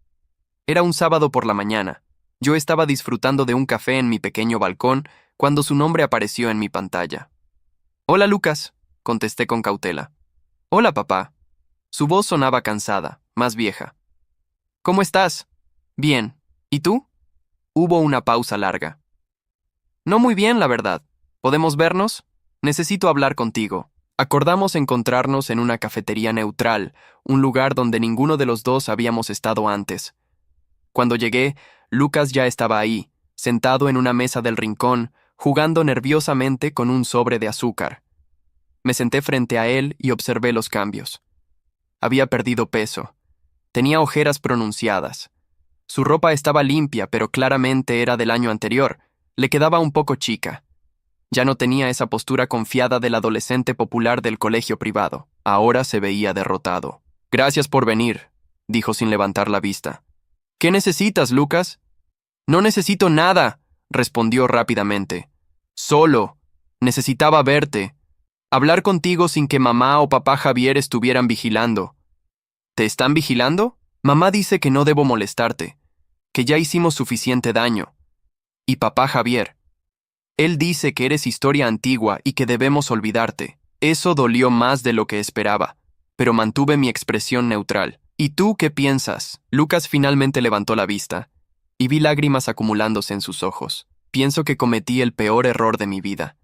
Era un sábado por la mañana. Yo estaba disfrutando de un café en mi pequeño balcón cuando su nombre apareció en mi pantalla. «Hola, Lucas», contesté con cautela. «Hola, papá». Su voz sonaba cansada, más vieja. «¿Cómo estás?» «Bien. ¿Y tú?» Hubo una pausa larga. «No muy bien, la verdad. ¿Podemos vernos? Necesito hablar contigo». Acordamos encontrarnos en una cafetería neutral, un lugar donde ninguno de los dos habíamos estado antes. Cuando llegué, Lucas ya estaba ahí, sentado en una mesa del rincón, jugando nerviosamente con un sobre de azúcar. Me senté frente a él y observé los cambios. Había perdido peso. Tenía ojeras pronunciadas. Su ropa estaba limpia, pero claramente era del año anterior. Le quedaba un poco chica. Ya no tenía esa postura confiada del adolescente popular del colegio privado. Ahora se veía derrotado. «Gracias por venir», dijo sin levantar la vista. «¿Qué necesitas, Lucas?» «No necesito nada», respondió rápidamente. «Solo. Necesitaba verte. Hablar contigo sin que mamá o papá Javier estuvieran vigilando». «¿Te están vigilando?» «Mamá dice que no debo molestarte, que ya hicimos suficiente daño. Y papá Javier. Él dice que eres historia antigua y que debemos olvidarte». Eso dolió más de lo que esperaba, pero mantuve mi expresión neutral. «¿Y tú qué piensas?» Lucas finalmente levantó la vista, y vi lágrimas acumulándose en sus ojos. Pienso que cometí el peor error de mi vida.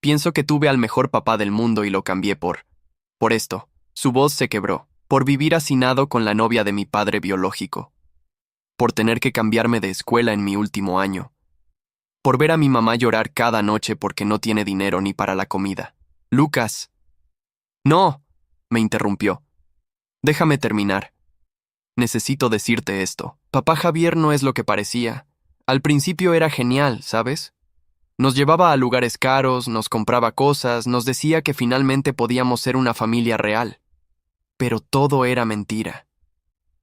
Pienso que tuve al mejor papá del mundo y lo cambié por esto. Su voz se quebró. Por vivir hacinado con la novia de mi padre biológico. Por tener que cambiarme de escuela en mi último año. Por ver a mi mamá llorar cada noche porque no tiene dinero ni para la comida. «Lucas». «No», me interrumpió. «Déjame terminar. Necesito decirte esto. Papá Javier no es lo que parecía. Al principio era genial, ¿sabes? Nos llevaba a lugares caros, nos compraba cosas, nos decía que finalmente podíamos ser una familia real. Pero todo era mentira.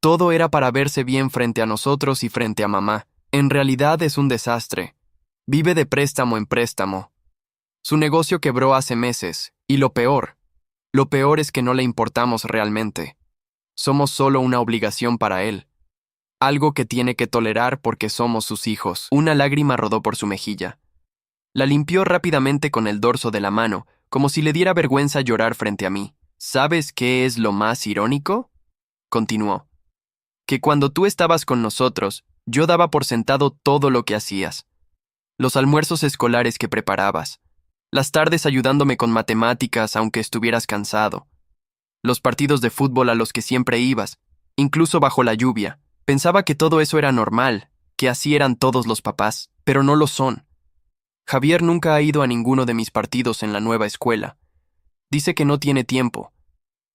Todo era para verse bien frente a nosotros y frente a mamá. En realidad es un desastre. Vive de préstamo en préstamo. Su negocio quebró hace meses, y lo peor es que no le importamos realmente. Somos solo una obligación para él. Algo que tiene que tolerar porque somos sus hijos». Una lágrima rodó por su mejilla. La limpió rápidamente con el dorso de la mano, como si le diera vergüenza llorar frente a mí. «¿Sabes qué es lo más irónico?», continuó. «Que cuando tú estabas con nosotros, yo daba por sentado todo lo que hacías. Los almuerzos escolares que preparabas, las tardes ayudándome con matemáticas aunque estuvieras cansado, los partidos de fútbol a los que siempre ibas, incluso bajo la lluvia. Pensaba que todo eso era normal, que así eran todos los papás, pero no lo son. Javier nunca ha ido a ninguno de mis partidos en la nueva escuela. Dice que no tiene tiempo.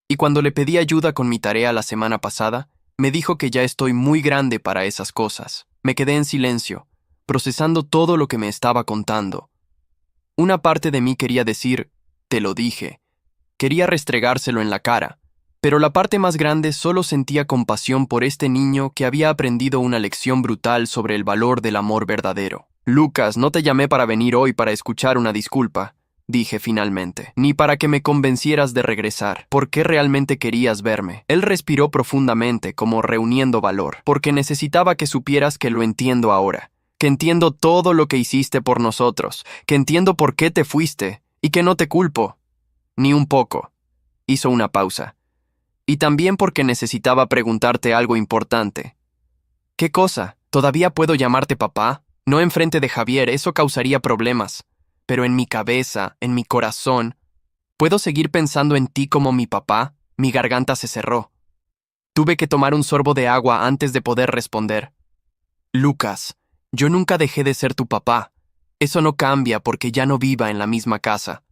Y cuando le pedí ayuda con mi tarea la semana pasada, me dijo que ya estoy muy grande para esas cosas. Me quedé en silencio, procesando todo lo que me estaba contando. Una parte de mí quería decir, «Te lo dije». Quería restregárselo en la cara, pero la parte más grande solo sentía compasión por este niño que había aprendido una lección brutal sobre el valor del amor verdadero. «Lucas, no te llamé para venir hoy para escuchar una disculpa», dije finalmente, «ni para que me convencieras de regresar. ¿Por qué realmente querías verme?» Él respiró profundamente, como reuniendo valor, «porque necesitaba que supieras que lo entiendo ahora, que entiendo todo lo que hiciste por nosotros, que entiendo por qué te fuiste, y que no te culpo. Ni un poco». Hizo una pausa. «Y también porque necesitaba preguntarte algo importante». «¿Qué cosa? ¿Todavía puedo llamarte papá?» «No enfrente de Javier, eso causaría problemas. Pero en mi cabeza, en mi corazón, ¿puedo seguir pensando en ti como mi papá?» Mi garganta se cerró. Tuve que tomar un sorbo de agua antes de poder responder. «Lucas, Yo nunca dejé de ser tu papá. Eso no cambia porque ya no viva en la misma casa.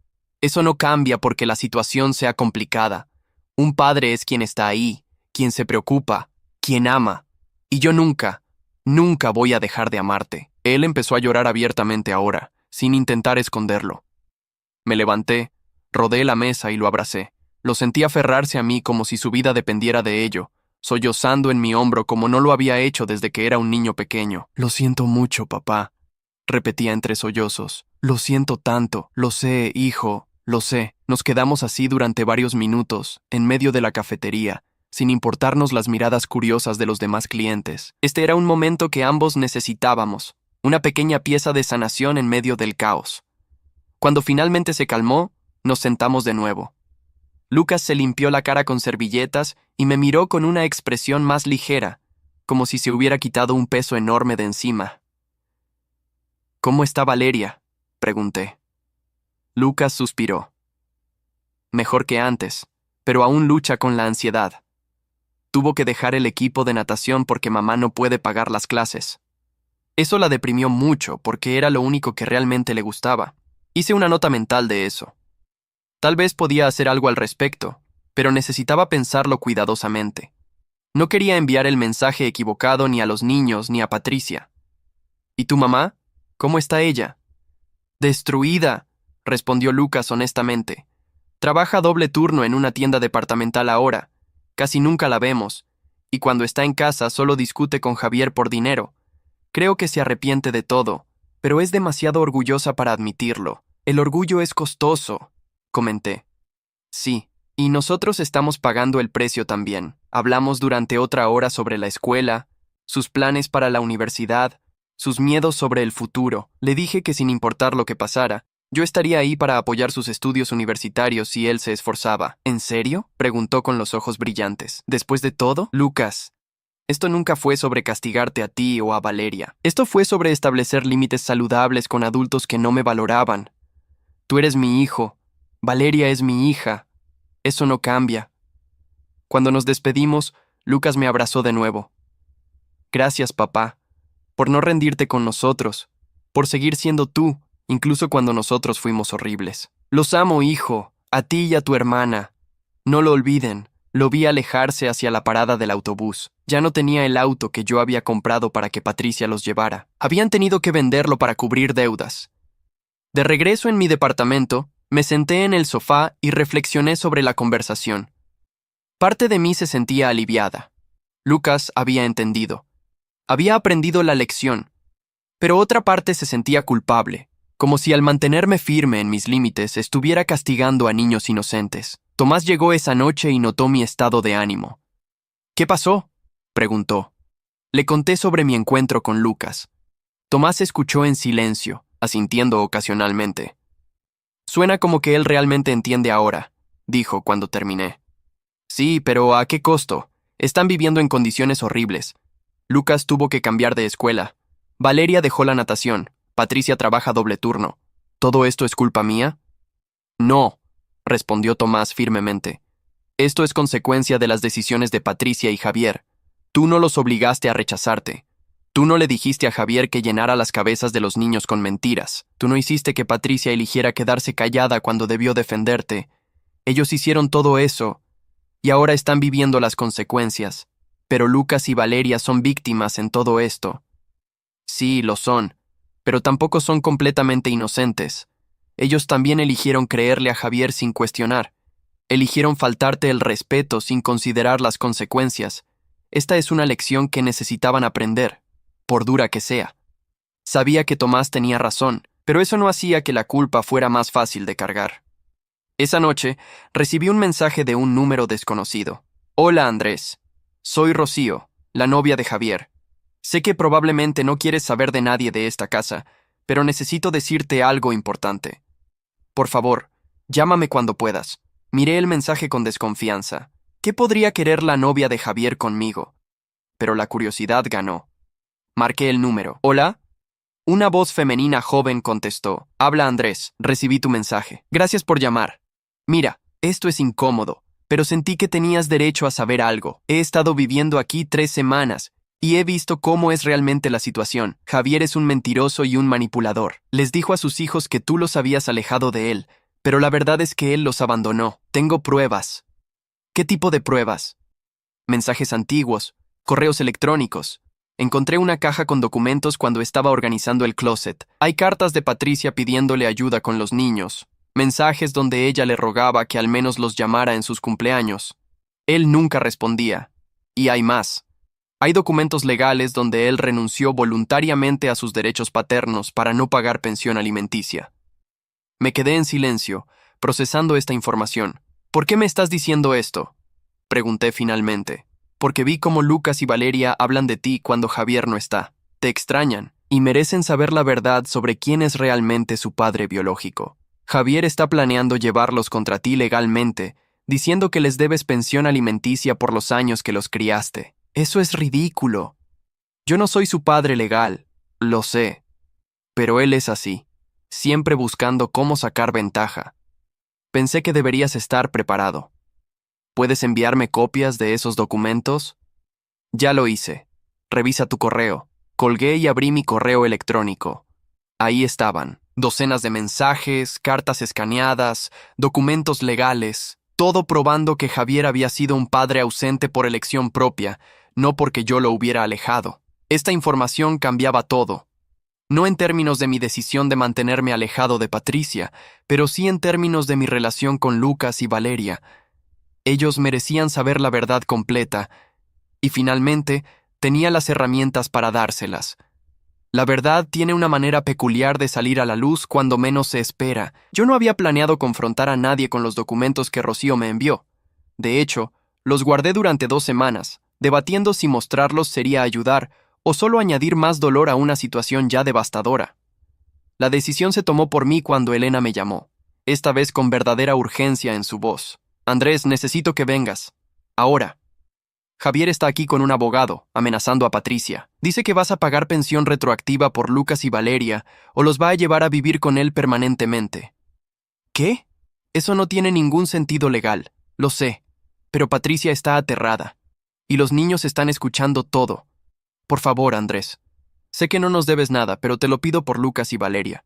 Eso no cambia porque la situación sea complicada. Un padre es quien está ahí, quien se preocupa, quien ama. Y yo nunca, nunca voy a dejar de amarte. Él empezó a llorar abiertamente ahora, sin intentar esconderlo. Me levanté, rodeé la mesa y lo abracé. Lo sentí aferrarse a mí como si su vida dependiera de ello, sollozando en mi hombro como no lo había hecho desde que era un niño pequeño. Lo siento mucho, papá, repetía entre sollozos. Lo siento tanto, lo sé, hijo, lo sé. Nos quedamos así durante varios minutos, en medio de la cafetería, sin importarnos las miradas curiosas de los demás clientes. Este era un momento que ambos necesitábamos, una pequeña pieza de sanación en medio del caos. Cuando finalmente se calmó, nos sentamos de nuevo. Lucas se limpió la cara con servilletas y me miró con una expresión más ligera, como si se hubiera quitado un peso enorme de encima. ¿Cómo está Valeria?, pregunté. Lucas suspiró. Mejor que antes, pero aún lucha con la ansiedad. Tuvo que dejar el equipo de natación porque mamá no puede pagar las clases. Eso la deprimió mucho porque era lo único que realmente le gustaba. Hice una nota mental de eso. Tal vez podía hacer algo al respecto, pero necesitaba pensarlo cuidadosamente. No quería enviar el mensaje equivocado ni a los niños ni a Patricia. ¿Y tu mamá? ¿Cómo está ella? Destruida, respondió Lucas honestamente. Trabaja doble turno en una tienda departamental ahora. Casi nunca la vemos, y cuando está en casa solo discute con Javier por dinero. Creo que se arrepiente de todo, pero es demasiado orgullosa para admitirlo. El orgullo es costoso, comenté. Sí, y nosotros estamos pagando el precio también. Hablamos durante otra hora sobre la escuela, sus planes para la universidad, sus miedos sobre el futuro. Le dije que sin importar lo que pasara, yo estaría ahí para apoyar sus estudios universitarios si él se esforzaba. ¿En serio?, preguntó con los ojos brillantes. ¿Después de todo? Lucas, esto nunca fue sobre castigarte a ti o a Valeria. Esto fue sobre establecer límites saludables con adultos que no me valoraban. Tú eres mi hijo. Valeria es mi hija. Eso no cambia. Cuando nos despedimos, Lucas me abrazó de nuevo. Gracias, papá, por no rendirte con nosotros, por seguir siendo tú, incluso cuando nosotros fuimos horribles. Los amo, hijo, a ti y a tu hermana. No lo olviden. Lo vi alejarse hacia la parada del autobús. Ya no tenía el auto que yo había comprado para que Patricia los llevara. Habían tenido que venderlo para cubrir deudas. De regreso en mi departamento, me senté en el sofá y reflexioné sobre la conversación. Parte de mí se sentía aliviada. Lucas había entendido. Había aprendido la lección. Pero otra parte se sentía culpable, como si al mantenerme firme en mis límites estuviera castigando a niños inocentes. Tomás llegó esa noche y notó mi estado de ánimo. ¿Qué pasó?, preguntó. Le conté sobre mi encuentro con Lucas. Tomás escuchó en silencio, asintiendo ocasionalmente. Suena como que él realmente entiende ahora, dijo cuando terminé. Sí, pero ¿a qué costo? Están viviendo en condiciones horribles. Lucas tuvo que cambiar de escuela. Valeria dejó la natación. Patricia trabaja doble turno. ¿Todo esto es culpa mía? No, respondió Tomás firmemente. Esto es consecuencia de las decisiones de Patricia y Javier. Tú no los obligaste a rechazarte. Tú no le dijiste a Javier que llenara las cabezas de los niños con mentiras. Tú no hiciste que Patricia eligiera quedarse callada cuando debió defenderte. Ellos hicieron todo eso, y ahora están viviendo las consecuencias. Pero Lucas y Valeria son víctimas en todo esto. Sí, lo son, pero tampoco son completamente inocentes. Ellos también eligieron creerle a Javier sin cuestionar. Eligieron faltarte el respeto sin considerar las consecuencias. Esta es una lección que necesitaban aprender, por dura que sea. Sabía que Tomás tenía razón, pero eso no hacía que la culpa fuera más fácil de cargar. Esa noche, recibí un mensaje de un número desconocido. Hola, Andrés. Soy Rocío, la novia de Javier. Sé que probablemente no quieres saber de nadie de esta casa, pero necesito decirte algo importante. Por favor, llámame cuando puedas. Miré el mensaje con desconfianza. ¿Qué podría querer la novia de Javier conmigo? Pero la curiosidad ganó. Marqué el número. ¿Hola? Una voz femenina joven contestó. Habla Andrés, recibí tu mensaje. Gracias por llamar. Mira, esto es incómodo, pero sentí que tenías derecho a saber algo. He estado viviendo aquí 3 semanas, Y he visto cómo es realmente la situación. Javier es un mentiroso y un manipulador. Les dijo a sus hijos que tú los habías alejado de él, pero la verdad es que él los abandonó. Tengo pruebas. ¿Qué tipo de pruebas? Mensajes antiguos, correos electrónicos. Encontré una caja con documentos cuando estaba organizando el closet. Hay cartas de Patricia pidiéndole ayuda con los niños. Mensajes donde ella le rogaba que al menos los llamara en sus cumpleaños. Él nunca respondía. Y hay más. Hay documentos legales donde él renunció voluntariamente a sus derechos paternos para no pagar pensión alimenticia. Me quedé en silencio, procesando esta información. ¿Por qué me estás diciendo esto? Pregunté finalmente. Porque vi cómo Lucas y Valeria hablan de ti cuando Javier no está. Te extrañan y merecen saber la verdad sobre quién es realmente su padre biológico. Javier está planeando llevarlos contra ti legalmente, diciendo que les debes pensión alimenticia por los años que los criaste. Eso es ridículo. Yo no soy su padre legal, lo sé. Pero él es así, siempre buscando cómo sacar ventaja. Pensé que deberías estar preparado. ¿Puedes enviarme copias de esos documentos? Ya lo hice. Revisa tu correo. Colgué y abrí mi correo electrónico. Ahí estaban, docenas de mensajes, cartas escaneadas, documentos legales, todo probando que Javier había sido un padre ausente por elección propia, no porque yo lo hubiera alejado. Esta información cambiaba todo. No en términos de mi decisión de mantenerme alejado de Patricia, pero sí en términos de mi relación con Lucas y Valeria. Ellos merecían saber la verdad completa, y finalmente tenía las herramientas para dárselas. La verdad tiene una manera peculiar de salir a la luz cuando menos se espera. Yo no había planeado confrontar a nadie con los documentos que Rocío me envió. De hecho, los guardé durante 2 semanas, debatiendo si mostrarlos sería ayudar o solo añadir más dolor a una situación ya devastadora. La decisión se tomó por mí cuando Elena me llamó, esta vez con verdadera urgencia en su voz. Andrés, necesito que vengas. Ahora. Javier está aquí con un abogado, amenazando a Patricia. Dice que vas a pagar pensión retroactiva por Lucas y Valeria, o los va a llevar a vivir con él permanentemente. ¿Qué? Eso no tiene ningún sentido legal, lo sé, pero Patricia está aterrada. Y los niños están escuchando todo. Por favor, Andrés. Sé que no nos debes nada, pero te lo pido por Lucas y Valeria.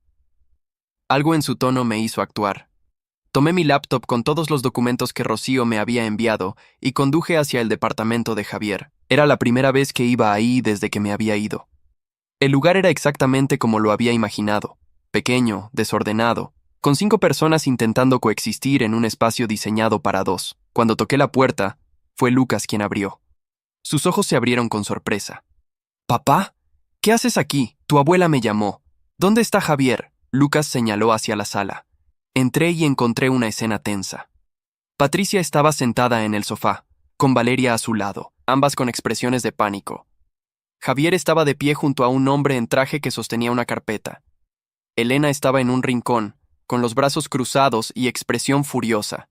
Algo en su tono me hizo actuar. Tomé mi laptop con todos los documentos que Rocío me había enviado y conduje hacia el departamento de Javier. Era la primera vez que iba ahí desde que me había ido. El lugar era exactamente como lo había imaginado, pequeño, desordenado, con 5 personas intentando coexistir en un espacio diseñado para 2. Cuando toqué la puerta, fue Lucas quien abrió. Sus ojos se abrieron con sorpresa. «¿Papá? ¿Qué haces aquí? Tu abuela me llamó. ¿Dónde está Javier?» Lucas señaló hacia la sala. Entré y encontré una escena tensa. Patricia estaba sentada en el sofá, con Valeria a su lado, ambas con expresiones de pánico. Javier estaba de pie junto a un hombre en traje que sostenía una carpeta. Elena estaba en un rincón, con los brazos cruzados y expresión furiosa.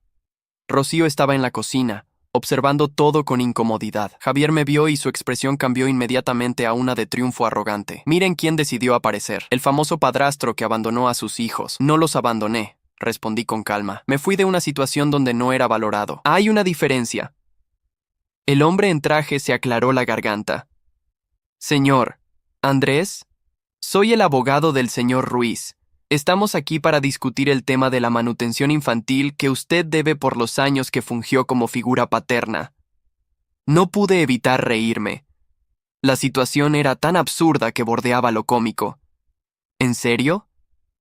Rocío estaba en la cocina, observando todo con incomodidad. Javier me vio y su expresión cambió inmediatamente a una de triunfo arrogante. Miren quién decidió aparecer. El famoso padrastro que abandonó a sus hijos. No los abandoné, respondí con calma. Me fui de una situación donde no era valorado. Hay una diferencia. El hombre en traje se aclaró la garganta. Señor, ¿Andrés? Soy el abogado del señor Ruiz. Estamos aquí para discutir el tema de la manutención infantil que usted debe por los años que fungió como figura paterna. No pude evitar reírme. La situación era tan absurda que bordeaba lo cómico. ¿En serio?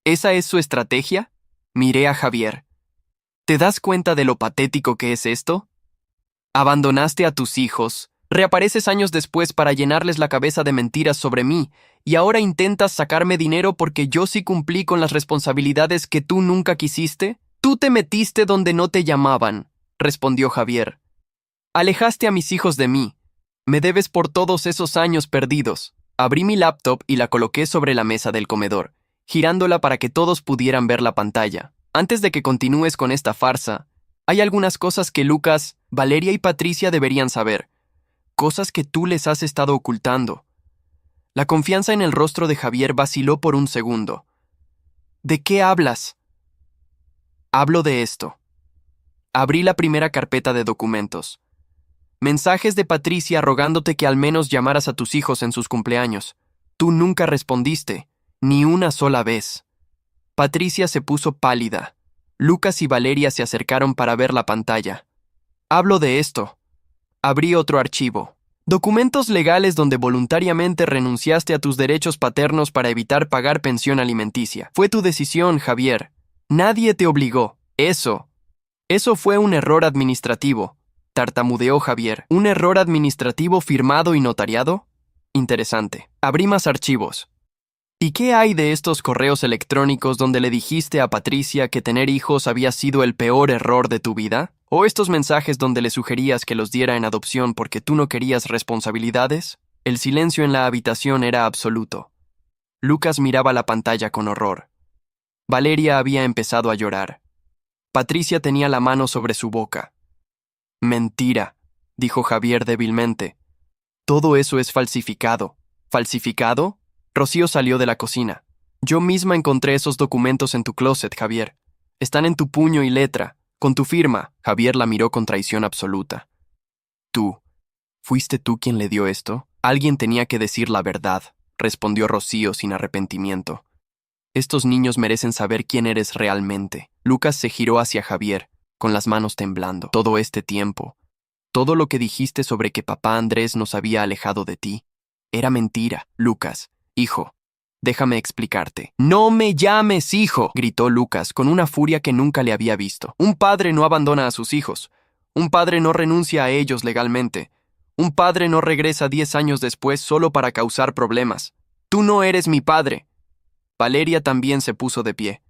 ¿Esa es su estrategia? Miré a Javier. ¿Te das cuenta de lo patético que es esto? Abandonaste a tus hijos, reapareces años después para llenarles la cabeza de mentiras sobre mí, y ahora intentas sacarme dinero porque yo sí cumplí con las responsabilidades que tú nunca quisiste. Tú te metiste donde no te llamaban, respondió Javier. Alejaste a mis hijos de mí. Me debes por todos esos años perdidos. Abrí mi laptop y la coloqué sobre la mesa del comedor, girándola para que todos pudieran ver la pantalla. Antes de que continúes con esta farsa, hay algunas cosas que Lucas, Valeria y Patricia deberían saber. Cosas que tú les has estado ocultando. La confianza en el rostro de Javier vaciló por un segundo. ¿De qué hablas? Hablo de esto. Abrí la primera carpeta de documentos. Mensajes de Patricia rogándote que al menos llamaras a tus hijos en sus cumpleaños. Tú nunca respondiste, ni una sola vez. Patricia se puso pálida. Lucas y Valeria se acercaron para ver la pantalla. Hablo de esto. Abrí otro archivo. Documentos legales donde voluntariamente renunciaste a tus derechos paternos para evitar pagar pensión alimenticia. Fue tu decisión, Javier. Nadie te obligó. Eso fue un error administrativo, tartamudeó Javier. ¿Un error administrativo firmado y notariado? Interesante. Abrí más archivos. ¿Y qué hay de estos correos electrónicos donde le dijiste a Patricia que tener hijos había sido el peor error de tu vida? ¿O estos mensajes donde le sugerías que los diera en adopción porque tú no querías responsabilidades? El silencio en la habitación era absoluto. Lucas miraba la pantalla con horror. Valeria había empezado a llorar. Patricia tenía la mano sobre su boca. Mentira, dijo Javier débilmente. Todo eso es falsificado. ¿Falsificado? Rocío salió de la cocina. Yo misma encontré esos documentos en tu closet, Javier. Están en tu puño y letra, con tu firma. Javier la miró con traición absoluta. ¿Fuiste tú quien le dio esto? Alguien tenía que decir la verdad, respondió Rocío sin arrepentimiento. Estos niños merecen saber quién eres realmente. Lucas se giró hacia Javier, con las manos temblando. Todo este tiempo, todo lo que dijiste sobre que papá Andrés nos había alejado de ti, era mentira, Lucas. Hijo, déjame explicarte. ¡No me llames hijo!, gritó Lucas con una furia que nunca le había visto. Un padre no abandona a sus hijos. Un padre no renuncia a ellos legalmente. Un padre no regresa 10 años después solo para causar problemas. Tú no eres mi padre. Valeria también se puso de pie,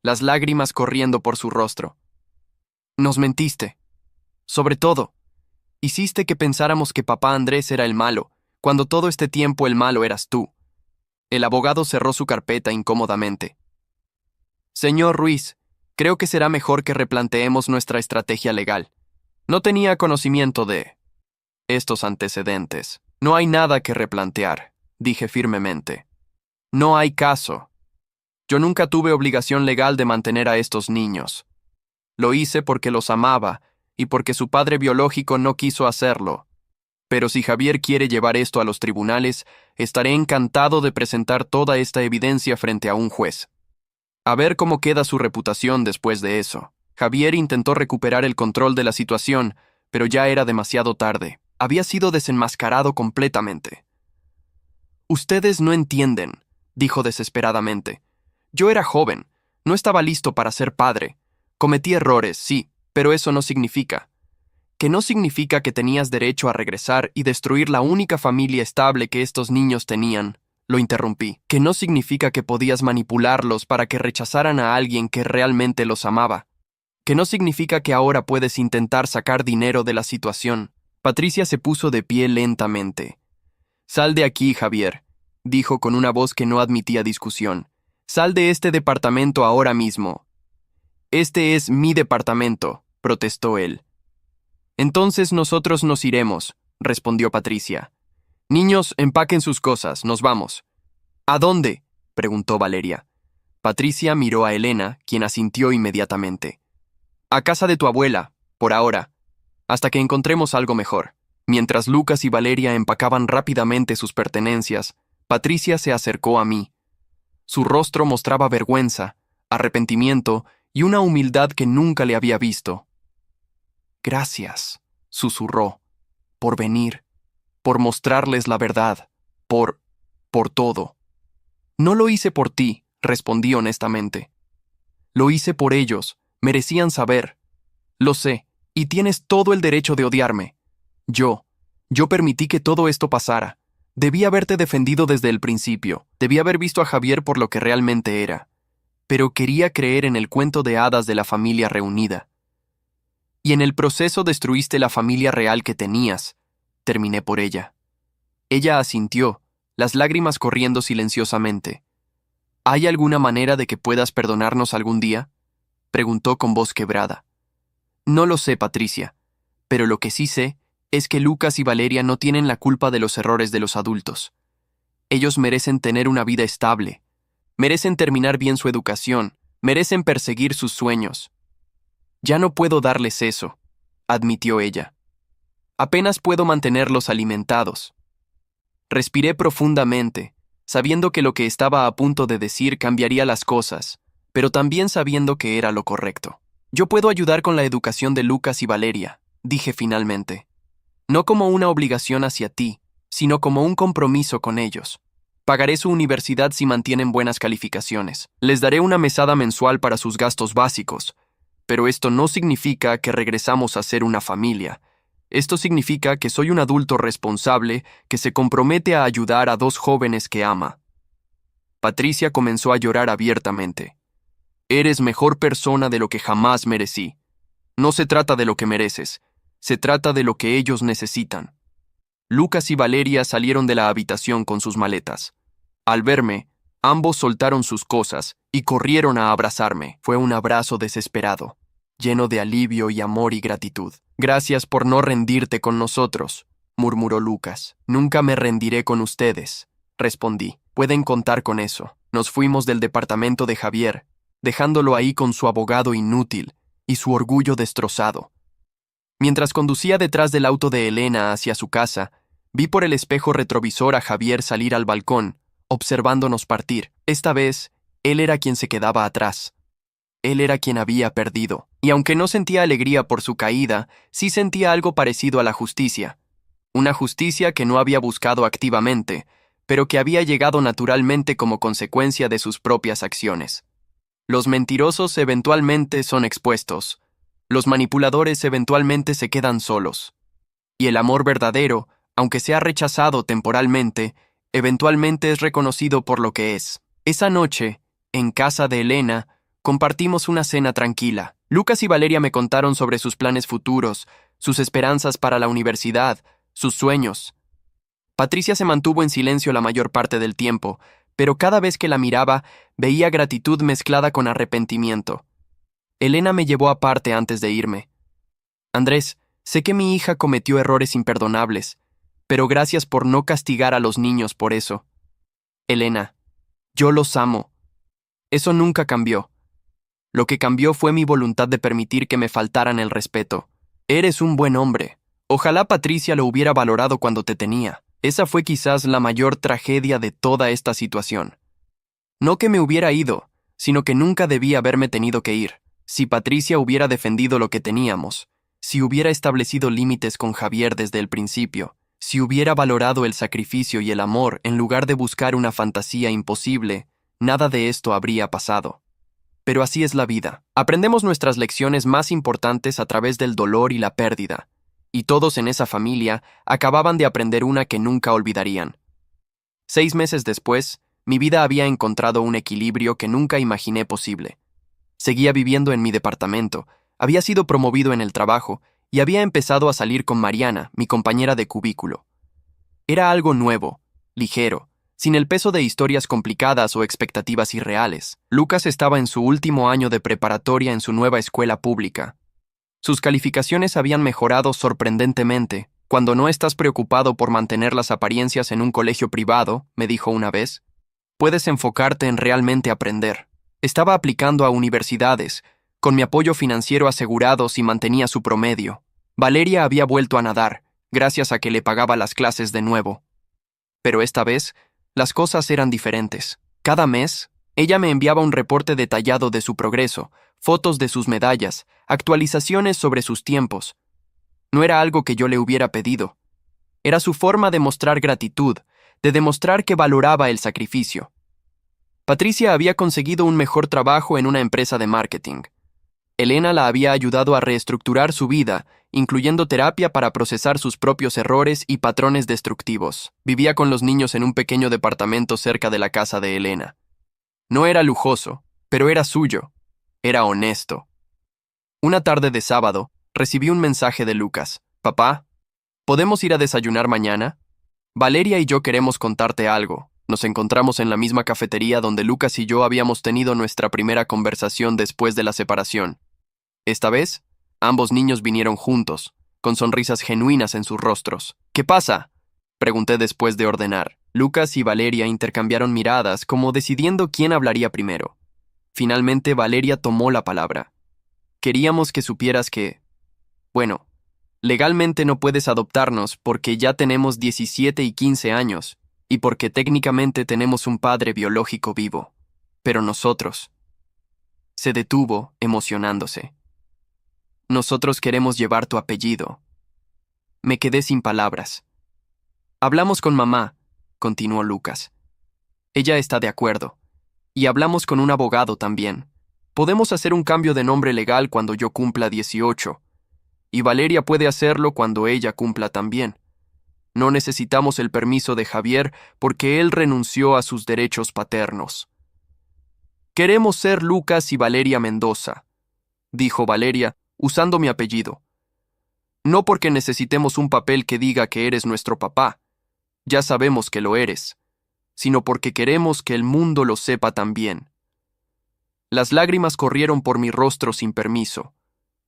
las lágrimas corriendo por su rostro. Nos mentiste. Sobre todo, hiciste que pensáramos que papá Andrés era el malo, cuando todo este tiempo el malo eras tú. El abogado cerró su carpeta incómodamente. Señor Ruiz, creo que será mejor que replanteemos nuestra estrategia legal. No tenía conocimiento de estos antecedentes. No hay nada que replantear, dije firmemente. No hay caso. Yo nunca tuve obligación legal de mantener a estos niños. Lo hice porque los amaba y porque su padre biológico no quiso hacerlo. Pero si Javier quiere llevar esto a los tribunales, estaré encantado de presentar toda esta evidencia frente a un juez. A ver cómo queda su reputación después de eso. Javier intentó recuperar el control de la situación, pero ya era demasiado tarde. Había sido desenmascarado completamente. Ustedes no entienden, dijo desesperadamente. Yo era joven, no estaba listo para ser padre. Cometí errores, sí, pero eso no significa. Que no significa que tenías derecho a regresar y destruir la única familia estable que estos niños tenían. Lo interrumpí. Que no significa que podías manipularlos para que rechazaran a alguien que realmente los amaba. Que no significa que ahora puedes intentar sacar dinero de la situación. Patricia se puso de pie lentamente. Sal de aquí, Javier, dijo con una voz que no admitía discusión. Sal de este departamento ahora mismo. Este es mi departamento, protestó él. Entonces nosotros nos iremos, respondió Patricia. Niños, empaquen sus cosas, nos vamos. ¿A dónde?, preguntó Valeria. Patricia miró a Elena, quien asintió inmediatamente. A casa de tu abuela, por ahora, hasta que encontremos algo mejor. Mientras Lucas y Valeria empacaban rápidamente sus pertenencias, Patricia se acercó a mí. Su rostro mostraba vergüenza, arrepentimiento y una humildad que nunca le había visto. Gracias, susurró, por venir, por mostrarles la verdad, por todo. No lo hice por ti, respondí honestamente. Lo hice por ellos, merecían saber. Lo sé, y tienes todo el derecho de odiarme. Yo permití que todo esto pasara. Debí haberte defendido desde el principio, debí haber visto a Javier por lo que realmente era. Pero quería creer en el cuento de hadas de la familia reunida. Y en el proceso destruiste la familia real que tenías. Terminé por ella. Ella asintió, las lágrimas corriendo silenciosamente. ¿Hay alguna manera de que puedas perdonarnos algún día?, preguntó con voz quebrada. No lo sé, Patricia, pero lo que sí sé es que Lucas y Valeria no tienen la culpa de los errores de los adultos. Ellos merecen tener una vida estable, merecen terminar bien su educación, merecen perseguir sus sueños. Ya no puedo darles eso, admitió ella. Apenas puedo mantenerlos alimentados. Respiré profundamente, sabiendo que lo que estaba a punto de decir cambiaría las cosas, pero también sabiendo que era lo correcto. Yo puedo ayudar con la educación de Lucas y Valeria, dije finalmente. No como una obligación hacia ti, sino como un compromiso con ellos. Pagaré su universidad si mantienen buenas calificaciones. Les daré una mesada mensual para sus gastos básicos, pero esto no significa que regresamos a ser una familia. Esto significa que soy un adulto responsable que se compromete a ayudar a dos jóvenes que ama. Patricia comenzó a llorar abiertamente. Eres mejor persona de lo que jamás merecí. No se trata de lo que mereces, se trata de lo que ellos necesitan. Lucas y Valeria salieron de la habitación con sus maletas. Al verme, ambos soltaron sus cosas y corrieron a abrazarme. Fue un abrazo desesperado, lleno de alivio y amor y gratitud. Gracias por no rendirte con nosotros, murmuró Lucas. Nunca me rendiré con ustedes, respondí. Pueden contar con eso. Nos fuimos del departamento de Javier, dejándolo ahí con su abogado inútil y su orgullo destrozado. Mientras conducía detrás del auto de Elena hacia su casa, vi por el espejo retrovisor a Javier salir al balcón, observándonos partir. Esta vez, él era quien se quedaba atrás. Él era quien había perdido, y aunque no sentía alegría por su caída, sí sentía algo parecido a la justicia. Una justicia que no había buscado activamente, pero que había llegado naturalmente como consecuencia de sus propias acciones. Los mentirosos eventualmente son expuestos. Los manipuladores eventualmente se quedan solos. Y el amor verdadero, aunque sea rechazado temporalmente, eventualmente es reconocido por lo que es. Esa noche, en casa de Elena, compartimos una cena tranquila. Lucas y Valeria me contaron sobre sus planes futuros, sus esperanzas para la universidad, sus sueños. Patricia se mantuvo en silencio la mayor parte del tiempo, pero cada vez que la miraba, veía gratitud mezclada con arrepentimiento. Elena me llevó aparte antes de irme. Andrés, sé que mi hija cometió errores imperdonables, pero gracias por no castigar a los niños por eso. Elena, yo los amo. Eso nunca cambió. Lo que cambió fue mi voluntad de permitir que me faltaran el respeto. Eres un buen hombre. Ojalá Patricia lo hubiera valorado cuando te tenía. Esa fue quizás la mayor tragedia de toda esta situación. No que me hubiera ido, sino que nunca debía haberme tenido que ir. Si Patricia hubiera defendido lo que teníamos, si hubiera establecido límites con Javier desde el principio, si hubiera valorado el sacrificio y el amor en lugar de buscar una fantasía imposible, nada de esto habría pasado. Pero así es la vida. Aprendemos nuestras lecciones más importantes a través del dolor y la pérdida, y todos en esa familia acababan de aprender una que nunca olvidarían. 6 meses después, mi vida había encontrado un equilibrio que nunca imaginé posible. Seguía viviendo en mi departamento, había sido promovido en el trabajo y había empezado a salir con Mariana, mi compañera de cubículo. Era algo nuevo, ligero, sin el peso de historias complicadas o expectativas irreales. Lucas estaba en su último año de preparatoria en su nueva escuela pública. Sus calificaciones habían mejorado sorprendentemente. Cuando no estás preocupado por mantener las apariencias en un colegio privado, me dijo una vez, puedes enfocarte en realmente aprender. Estaba aplicando a universidades, con mi apoyo financiero asegurado si mantenía su promedio. Valeria había vuelto a nadar, gracias a que le pagaba las clases de nuevo. Pero esta vez, las cosas eran diferentes. Cada mes, ella me enviaba un reporte detallado de su progreso, fotos de sus medallas, actualizaciones sobre sus tiempos. No era algo que yo le hubiera pedido. Era su forma de mostrar gratitud, de demostrar que valoraba el sacrificio. Patricia había conseguido un mejor trabajo en una empresa de marketing. Elena la había ayudado a reestructurar su vida, incluyendo terapia para procesar sus propios errores y patrones destructivos. Vivía con los niños en un pequeño departamento cerca de la casa de Elena. No era lujoso, pero era suyo. Era honesto. Una tarde de sábado, recibí un mensaje de Lucas. Papá, ¿podemos ir a desayunar mañana? Valeria y yo queremos contarte algo. Nos encontramos en la misma cafetería donde Lucas y yo habíamos tenido nuestra primera conversación después de la separación. Esta vez, ambos niños vinieron juntos, con sonrisas genuinas en sus rostros. ¿Qué pasa?, pregunté después de ordenar. Lucas y Valeria intercambiaron miradas como decidiendo quién hablaría primero. Finalmente Valeria tomó la palabra. Queríamos que supieras que... Bueno, Legalmente no puedes adoptarnos porque ya tenemos 17 y 15 años, y porque técnicamente tenemos un padre biológico vivo. Pero nosotros... Se detuvo, emocionándose. Nosotros queremos llevar tu apellido. Me quedé sin palabras. Hablamos con mamá, continuó Lucas. Ella está de acuerdo. Y hablamos con un abogado también. Podemos hacer un cambio de nombre legal cuando yo cumpla 18. Y Valeria puede hacerlo cuando ella cumpla también. No necesitamos el permiso de Javier porque él renunció a sus derechos paternos. Queremos ser Lucas y Valeria Mendoza, dijo Valeria, usando mi apellido. No porque necesitemos un papel que diga que eres nuestro papá, ya sabemos que lo eres, sino porque queremos que el mundo lo sepa también. Las lágrimas corrieron por mi rostro sin permiso.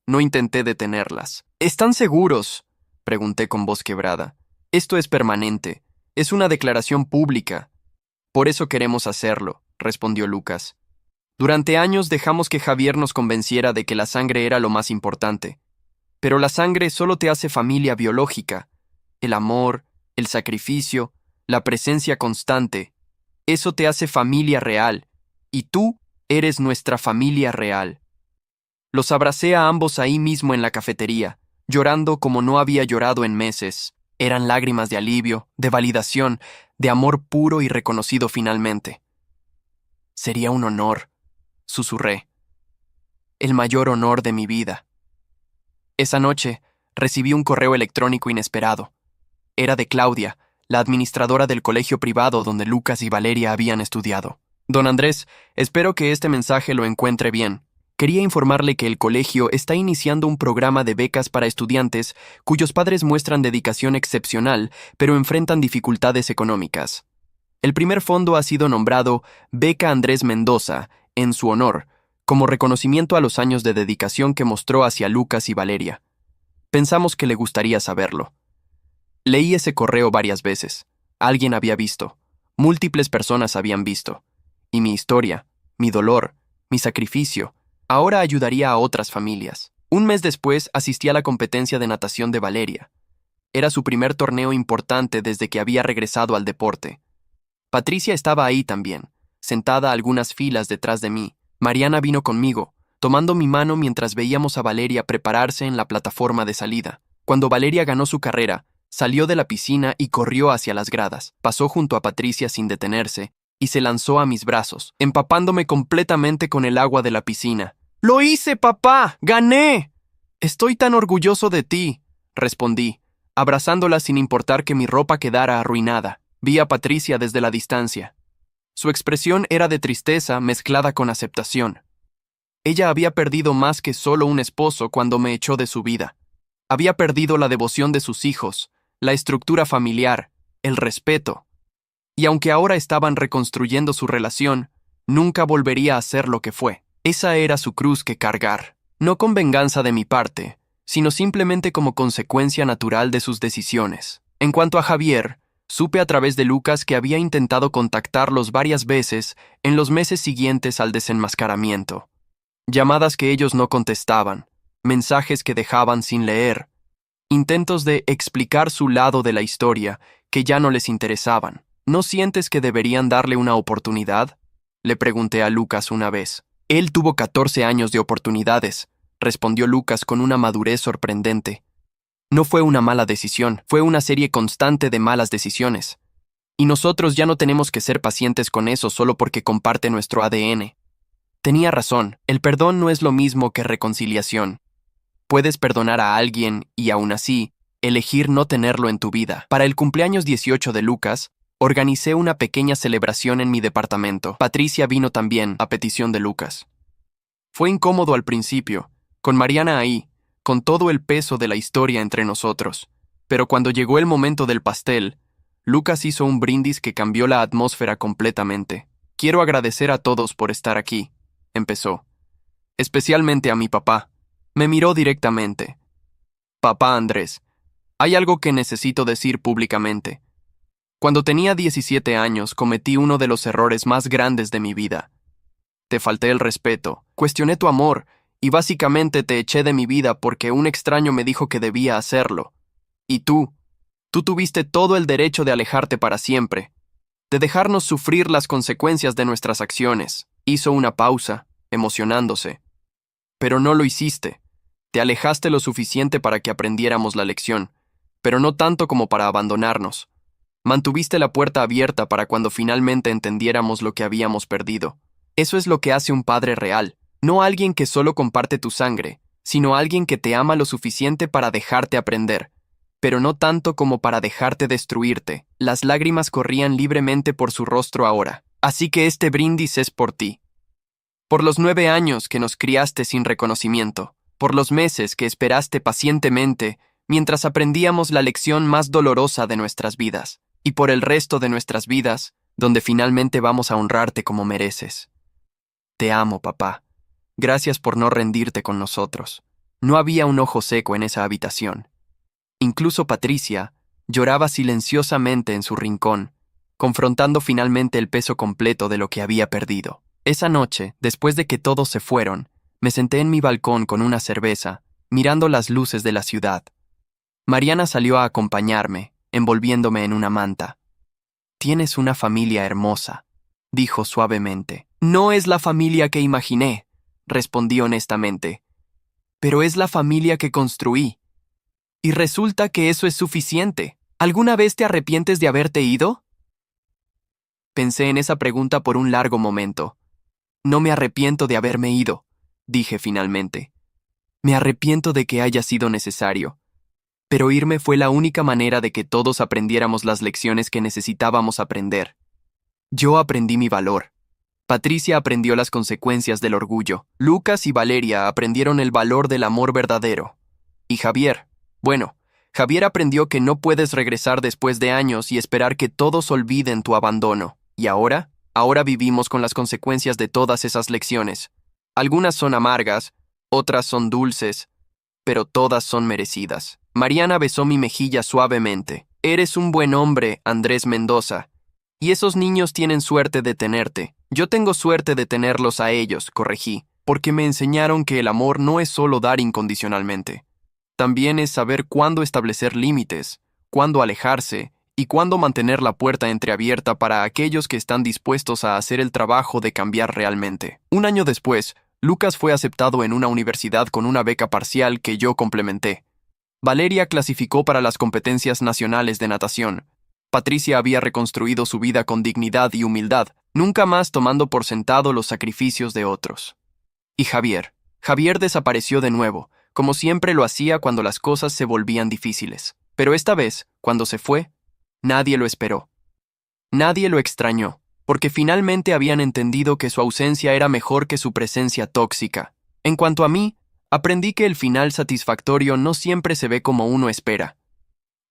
No intenté detenerlas. ¿Están seguros?, pregunté con voz quebrada. Esto es permanente. Es una declaración pública. Por eso queremos hacerlo, respondió Lucas. Durante años dejamos que Javier nos convenciera de que la sangre era lo más importante. Pero la sangre solo te hace familia biológica. El amor, el sacrificio, la presencia constante. Eso te hace familia real. Y tú eres nuestra familia real. Los abracé a ambos ahí mismo en la cafetería, llorando como no había llorado en meses. Eran lágrimas de alivio, de validación, de amor puro y reconocido finalmente. Sería un honor, susurré. El mayor honor de mi vida. Esa noche, recibí un correo electrónico inesperado. Era de Claudia, la administradora del colegio privado donde Lucas y Valeria habían estudiado. Don Andrés, espero que este mensaje lo encuentre bien. Quería informarle que el colegio está iniciando un programa de becas para estudiantes cuyos padres muestran dedicación excepcional, pero enfrentan dificultades económicas. El primer fondo ha sido nombrado Beca Andrés Mendoza, en su honor, como reconocimiento a los años de dedicación que mostró hacia Lucas y Valeria. Pensamos que le gustaría saberlo. Leí ese correo varias veces. Alguien había visto. Múltiples personas habían visto. Y mi historia, mi dolor, mi sacrificio, ahora ayudaría a otras familias. Un mes después asistí a la competencia de natación de Valeria. Era su primer torneo importante desde que había regresado al deporte. Patricia estaba ahí también, sentada a algunas filas detrás de mí. Mariana vino conmigo, tomando mi mano mientras veíamos a Valeria prepararse en la plataforma de salida. Cuando Valeria ganó su carrera, salió de la piscina y corrió hacia las gradas. Pasó junto a Patricia sin detenerse y se lanzó a mis brazos, empapándome completamente con el agua de la piscina. ¡Lo hice, papá! ¡Gané! Estoy tan orgulloso de ti, respondí, abrazándola sin importar que mi ropa quedara arruinada. Vi a Patricia desde la distancia. Su expresión era de tristeza mezclada con aceptación. Ella había perdido más que solo un esposo cuando me echó de su vida. Había perdido la devoción de sus hijos, la estructura familiar, el respeto. Y aunque ahora estaban reconstruyendo su relación, nunca volvería a ser lo que fue. Esa era su cruz que cargar, no con venganza de mi parte, sino simplemente como consecuencia natural de sus decisiones. En cuanto a Javier, supe a través de Lucas que había intentado contactarlos varias veces en los meses siguientes al desenmascaramiento. Llamadas que ellos no contestaban, mensajes que dejaban sin leer, intentos de explicar su lado de la historia que ya no les interesaban. ¿No sientes que deberían darle una oportunidad?, le pregunté a Lucas una vez. Él tuvo 14 años de oportunidades, respondió Lucas con una madurez sorprendente. No fue una mala decisión, fue una serie constante de malas decisiones. Y nosotros ya no tenemos que ser pacientes con eso solo porque comparte nuestro ADN. Tenía razón, el perdón no es lo mismo que reconciliación. Puedes perdonar a alguien y aún así, elegir no tenerlo en tu vida. Para el cumpleaños 18 de Lucas, organicé una pequeña celebración en mi departamento. Patricia vino también, a petición de Lucas. Fue incómodo al principio, con Mariana ahí, con todo el peso de la historia entre nosotros. Pero cuando llegó el momento del pastel, Lucas hizo un brindis que cambió la atmósfera completamente. Quiero agradecer a todos por estar aquí, empezó. Especialmente a mi papá. Me miró directamente. Papá Andrés, hay algo que necesito decir públicamente. Cuando tenía 17 años cometí uno de los errores más grandes de mi vida. Te falté el respeto, cuestioné tu amor y básicamente te eché de mi vida porque un extraño me dijo que debía hacerlo. Y tú tuviste todo el derecho de alejarte para siempre, de dejarnos sufrir las consecuencias de nuestras acciones. Hizo una pausa, emocionándose. Pero no lo hiciste. Te alejaste lo suficiente para que aprendiéramos la lección, pero no tanto como para abandonarnos. Mantuviste la puerta abierta para cuando finalmente entendiéramos lo que habíamos perdido. Eso es lo que hace un padre real, no alguien que solo comparte tu sangre, sino alguien que te ama lo suficiente para dejarte aprender, pero no tanto como para dejarte destruirte. Las lágrimas corrían libremente por su rostro ahora, así que este brindis es por ti. Por los 9 años que nos criaste sin reconocimiento, por los meses que esperaste pacientemente mientras aprendíamos la lección más dolorosa de nuestras vidas, y por el resto de nuestras vidas, donde finalmente vamos a honrarte como mereces. Te amo, papá. Gracias por no rendirte con nosotros. No había un ojo seco en esa habitación. Incluso Patricia lloraba silenciosamente en su rincón, confrontando finalmente el peso completo de lo que había perdido. Esa noche, después de que todos se fueron, me senté en mi balcón con una cerveza, mirando las luces de la ciudad. Mariana salió a acompañarme, envolviéndome en una manta. «Tienes una familia hermosa», dijo suavemente. «No es la familia que imaginé», respondí honestamente, «pero es la familia que construí. Y resulta que eso es suficiente. ¿Alguna vez te arrepientes de haberte ido?». Pensé en esa pregunta por un largo momento. «No me arrepiento de haberme ido», dije finalmente. «Me arrepiento de que haya sido necesario. Pero irme fue la única manera de que todos aprendiéramos las lecciones que necesitábamos aprender. Yo aprendí mi valor. Patricia aprendió las consecuencias del orgullo. Lucas y Valeria aprendieron el valor del amor verdadero. Y Javier, Javier aprendió que no puedes regresar después de años y esperar que todos olviden tu abandono. Y ahora vivimos con las consecuencias de todas esas lecciones. Algunas son amargas, otras son dulces, pero todas son merecidas. Mariana besó mi mejilla suavemente. «Eres un buen hombre, Andrés Mendoza. Y esos niños tienen suerte de tenerte. Yo tengo suerte de tenerlos a ellos», corregí, porque me enseñaron que el amor no es solo dar incondicionalmente. También es saber cuándo establecer límites, cuándo alejarse y cuándo mantener la puerta entreabierta para aquellos que están dispuestos a hacer el trabajo de cambiar realmente. Un año después, Lucas fue aceptado en una universidad con una beca parcial que yo complementé. Valeria clasificó para las competencias nacionales de natación. Patricia había reconstruido su vida con dignidad y humildad, nunca más tomando por sentado los sacrificios de otros. Y Javier desapareció de nuevo, como siempre lo hacía cuando las cosas se volvían difíciles. Pero esta vez, cuando se fue, nadie lo esperó. Nadie lo extrañó, porque finalmente habían entendido que su ausencia era mejor que su presencia tóxica. En cuanto a mí, aprendí que el final satisfactorio no siempre se ve como uno espera.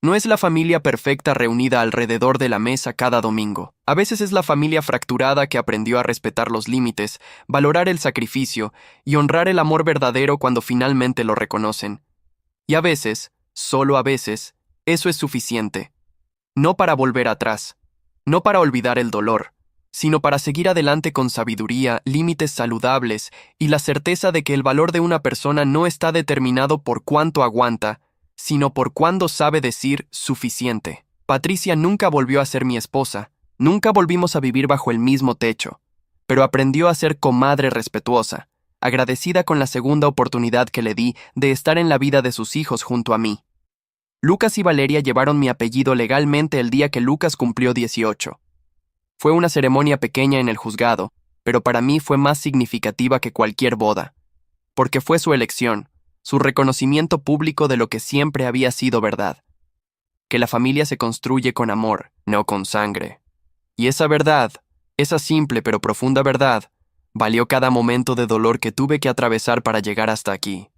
No es la familia perfecta reunida alrededor de la mesa cada domingo. A veces es la familia fracturada que aprendió a respetar los límites, valorar el sacrificio y honrar el amor verdadero cuando finalmente lo reconocen. Y a veces, solo a veces, eso es suficiente. No para volver atrás, no para olvidar el dolor, sino para seguir adelante con sabiduría, límites saludables y la certeza de que el valor de una persona no está determinado por cuánto aguanta, sino por cuándo sabe decir suficiente. Patricia nunca volvió a ser mi esposa, nunca volvimos a vivir bajo el mismo techo, pero aprendió a ser comadre respetuosa, agradecida con la segunda oportunidad que le di de estar en la vida de sus hijos junto a mí. Lucas y Valeria llevaron mi apellido legalmente el día que Lucas cumplió 18. Fue una ceremonia pequeña en el juzgado, pero para mí fue más significativa que cualquier boda, porque fue su elección, su reconocimiento público de lo que siempre había sido verdad, que la familia se construye con amor, no con sangre. Y esa verdad, esa simple pero profunda verdad, valió cada momento de dolor que tuve que atravesar para llegar hasta aquí.